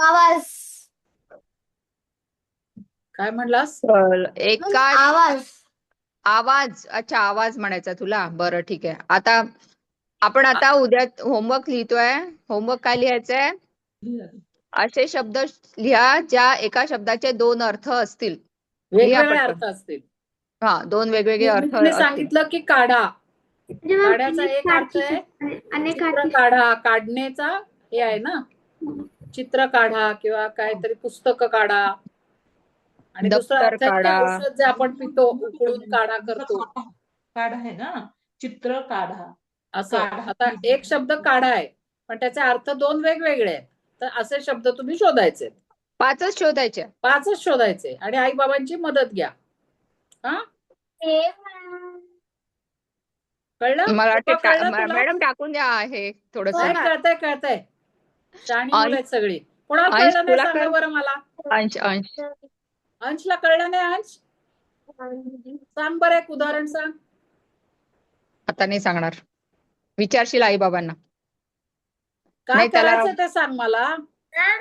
आवाज. काय म्हणलास. एका आवाज. आवाज. अच्छा, आवाज म्हणायचा तुला. बरं ठीक आहे. आपण आता उद्या होमवर्क लिहितोय. होमवर्क काय लिहायचंय? असे शब्द लिहा ज्या एका शब्दाचे 2 अर्थ असतील. लिहा वेगवेगळे पटकन. अर्थ असतील. 2 वेगवेगळे मी अर्थ तुम्ही असतील. सांगितलं की काढा. काढ्याचा एक अर्थ आहे चित्र काढा, काढण्याचा हे आहे ना, चित्र काढा किंवा काहीतरी पुस्तक काढा. आणि दुसरा दप्तर अर्थ आहे की काढा. औषध जे आपण पितो उकळून काढा करतो. काढा आहे ना, चित्र काढा असं. काढा. आता एक शब्द काढा आहे पण त्याचे अर्थ 2 वेगवेगळे आहेत. तर असे शब्द तुम्ही शोधायचे. 5च शोधायचे. 5च शोधायचे आणि आई बाबांची मदत घ्या. कळलं. मला सोपं कळलं वाटतं तुला? मॅडम टाकून द्या हे थोडस. कळतंय. शहाणी मुलं आहेत सगळी. कोणाला अंश, कळलं नाही तुला सांगा कळ- बरं मला. अंश अंशला कळलं नाही. अंश सांग बरं, एक उदाहरण सांग. आता नाही सांगणार. विचारशील आई बाबांना. काय नाही त्याला- करायचं ते सांग मला.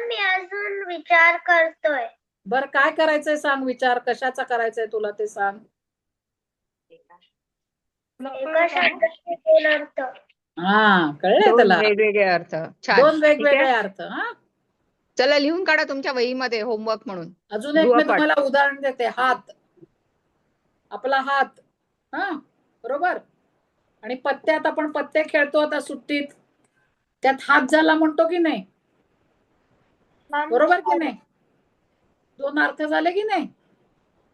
मी अजून विचार करतोय. बरं काय करायचंय सांग. विचार कशाचा करायचंय तुला ते सांग. एका शब्दाचे 2 अर्थ. कळलंय 2 त्याला. वेगवेगळे अर्थ. छान. 2 ठीक वेगवेगळे आहे. अर्थ. चला लिहून काढा तुमच्या वहीमध्ये होमवर्क म्हणून. अजून एक मी गृहपाठ. तुम्हाला उदाहरण देते. हात. आपला हात. बरोबर. आणि पत्त्यात आपण पत्ते खेळतो आता सुट्टीत. त्यात हात झाला म्हणतो की नाही. बरोबर की नाही. 2 अर्थ झाले की नाही.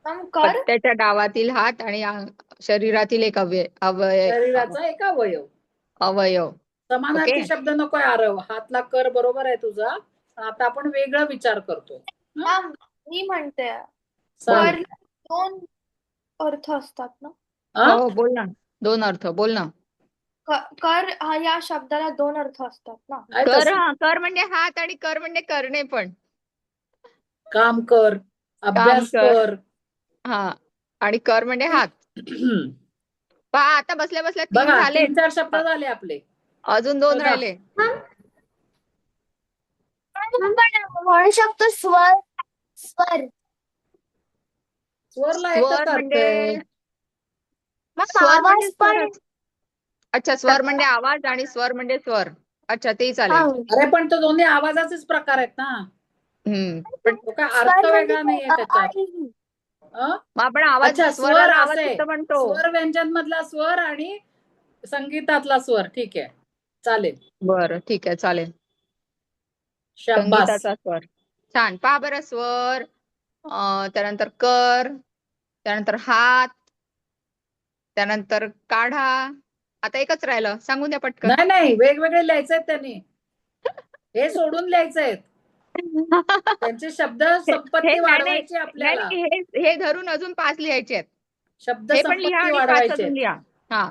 पत्त्याच्या डावातील हात आणि शरीरातील एक शरीराचा एक अवयव. समानार्थी ओके. शब्द नकोय आरव. हातला कर बरोबर आहे तुझा. आता आपण वेगळा विचार करतो. मी म्हणते सांग. 2 अर्थ असतात ना. हो बोल ना. 2 अर्थ बोल ना. कर हा या शब्दाला 2 अर्थ असतात ना. आहे कर. तसं. कर म्हणजे हात आणि कर म्हणजे करणे पण. काम कर, अभ्यास कर. कर. आणि कर म्हणजे हात. पहा आता बसल्या बसल्या 3 बघा झाले. 3-4 शब्द झाले आपले. अजून 2 बघा. राहिले. म्हणू शकतो स्वर. स्वरला स्वर एकच अर्थ म्हणजे आहे. स्वर म्हणजे आवाज पण. स्वरच. अच्छा, स्वर म्हणजे आवाज आणि स्वर म्हणजे स्वर. अच्छा, ते चालेल. अरे पण तो दोन्ही आवाजाचेच प्रकार आहेत ना. पण तो काय अर्थ वेगळा नाहीये त्याच्यात. मग आपण आवाज अच्छा, स्वर स्वराला आवाज असे. फक्त म्हणतो. स्वर व्यंजन मधला स्वर आणि संगीतातला स्वर. ठीक आहे, चालेल. बरं ठीक आहे, चालेल. शाबास. संगीताचा स्वर. छान. पहा बरं. स्वर, त्यानंतर कर, त्यानंतर हात, त्यानंतर काढा. आता एकच राहिलं, सांगून द्या पटकन. नाही नाही, वेगवेगळे लिहायचे आहेत त्यांनी. हे सोडून लिहायचे आहेत. त्यांचे शब्द संपत्ती नाही, वाढवायची नाही, आपल्याला. नाही, हे धरून अजून 5 लिहायचे आहेत. शब्द हे पण लिहा संपत्ती आणि 5 वाढवायचे अजून आहेत. लिहा. हा,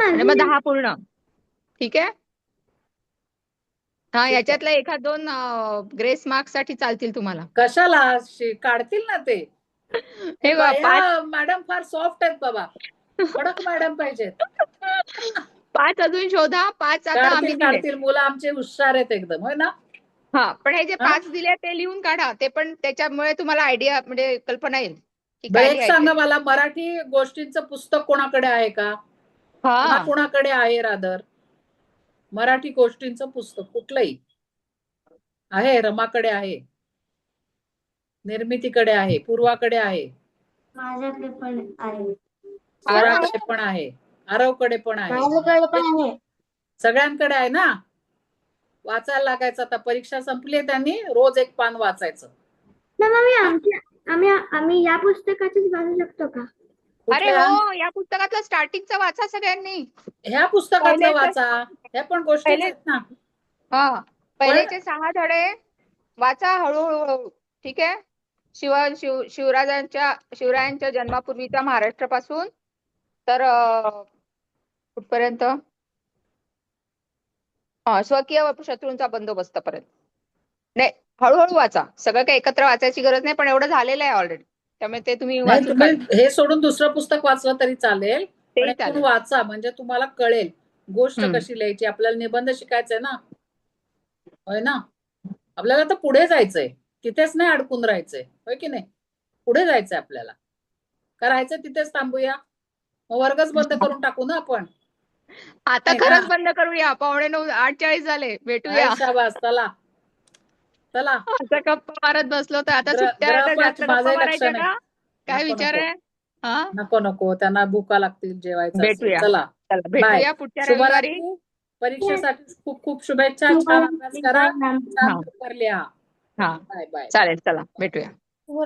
आणि मग 10 पूर्ण. ठीक आहे. हा, ठीक आहे. याच्यातला एखाद 2 ग्रेस मार्क्स साठी चालतील तुम्हाला. कशाला काढतील ना ते. हे बघा, 5 ह्या मॅडम फार सॉफ्ट आहेत बाबा. कडक मॅडम पाहिजेत. 5 अजून शोधा. 5 आता आम्ही दिले. काढतील मुलं आमचे हुशार आहेत एकदम, होय ना. हा, पण हे जे हा? 5 दिले ते लिहून काढा. ते पण त्याच्यामुळे तुम्हाला आयडिया म्हणजे कल्पना येईल की बरं, काय एक लिहायचं. सांगा मला, मराठी गोष्टींचं पुस्तक कोणाकडे आहे का? हा, कोणाकडे आहे रादर? मराठी गोष्टींचं पुस्तक कुठलंही आहे? रमाकडे आहे, निर्मितीकडे आहे, पूर्वाकडे आहे, माझ्याकडे पण आहे. स्वराकडे पण आहे, आरवकडे पण आहे, माझ्याकडे पण आहे. सगळ्यांकडे आहे ना. वाचायला लागायचं. आता परीक्षा संपली, त्यांनी रोज एक पान वाचायचं. आम्ही या पुस्तकाचीच वाचू शकतो का? अरे कुठल्या? हो, या पुस्तकातलं स्टार्टिंगचं वाचा सगळ्यांनी. ह्या पुस्तकातलं पहिलेच- वाचा. ह्या पण गोष्टीच पहिले- आहेत ना. हा, पहिलेचे 6 धडे वाचा हळूहळू. ठीक आहे. शिवरायांच्या जन्मापूर्वीचा महाराष्ट्रापासून तर कुठपर्यंत, स्वकीय शत्रूंचा बंदोबस्त पर्यंत. नाही, हळूहळू वाचा. सगळं काही एकत्र वाचायची गरज नाही, पण एवढं झालेलं आहे ऑलरेडी. त्यामुळे ते तुम्ही नाही, वाचून तुम्ही काढा. हे सोडून दुसरं पुस्तक वाचलं तरी चालेल, पण तेही एकूण चालेल. वाचा, म्हणजे तुम्हाला कळेल गोष्ट हम्म. कशी लिहायची. आपल्याला निबंध शिकायचंय ना, होय ना. आपल्याला तर पुढे जायचंय, तिथेच नाही अडकून राहायचंय, होय की नाही. पुढे जायचंय आपल्याला. का राहायचं तिथेच थांबूया? मग वर्गच बंद करून टाकू ना आपण. आता नाही खरंच ना. बंद करूया. 9:45 झाले. भेटूया. हाय, शाबास. चला चला. आता गप्पा मारत बसलो तर आता सुट्ट्या आहे, तर ग्रहपाठ जास्त गप्पा माझंही लक्ष मारायच्या नाही. का? काय नको विचार नको आहे? हा, नको नको, त्यांना भुका लागतील, जेवायचं असेल. भेटूया. चला चला, बाय. भेटूया पुढच्या रविवारी. शुभरात्री. परीक्षेसाठी खूप खूप शुभेच्छा. छान अभ्यास करा, छान पेपर लिहा. हा, बाय बाय. चालेल. चला, भेटूया.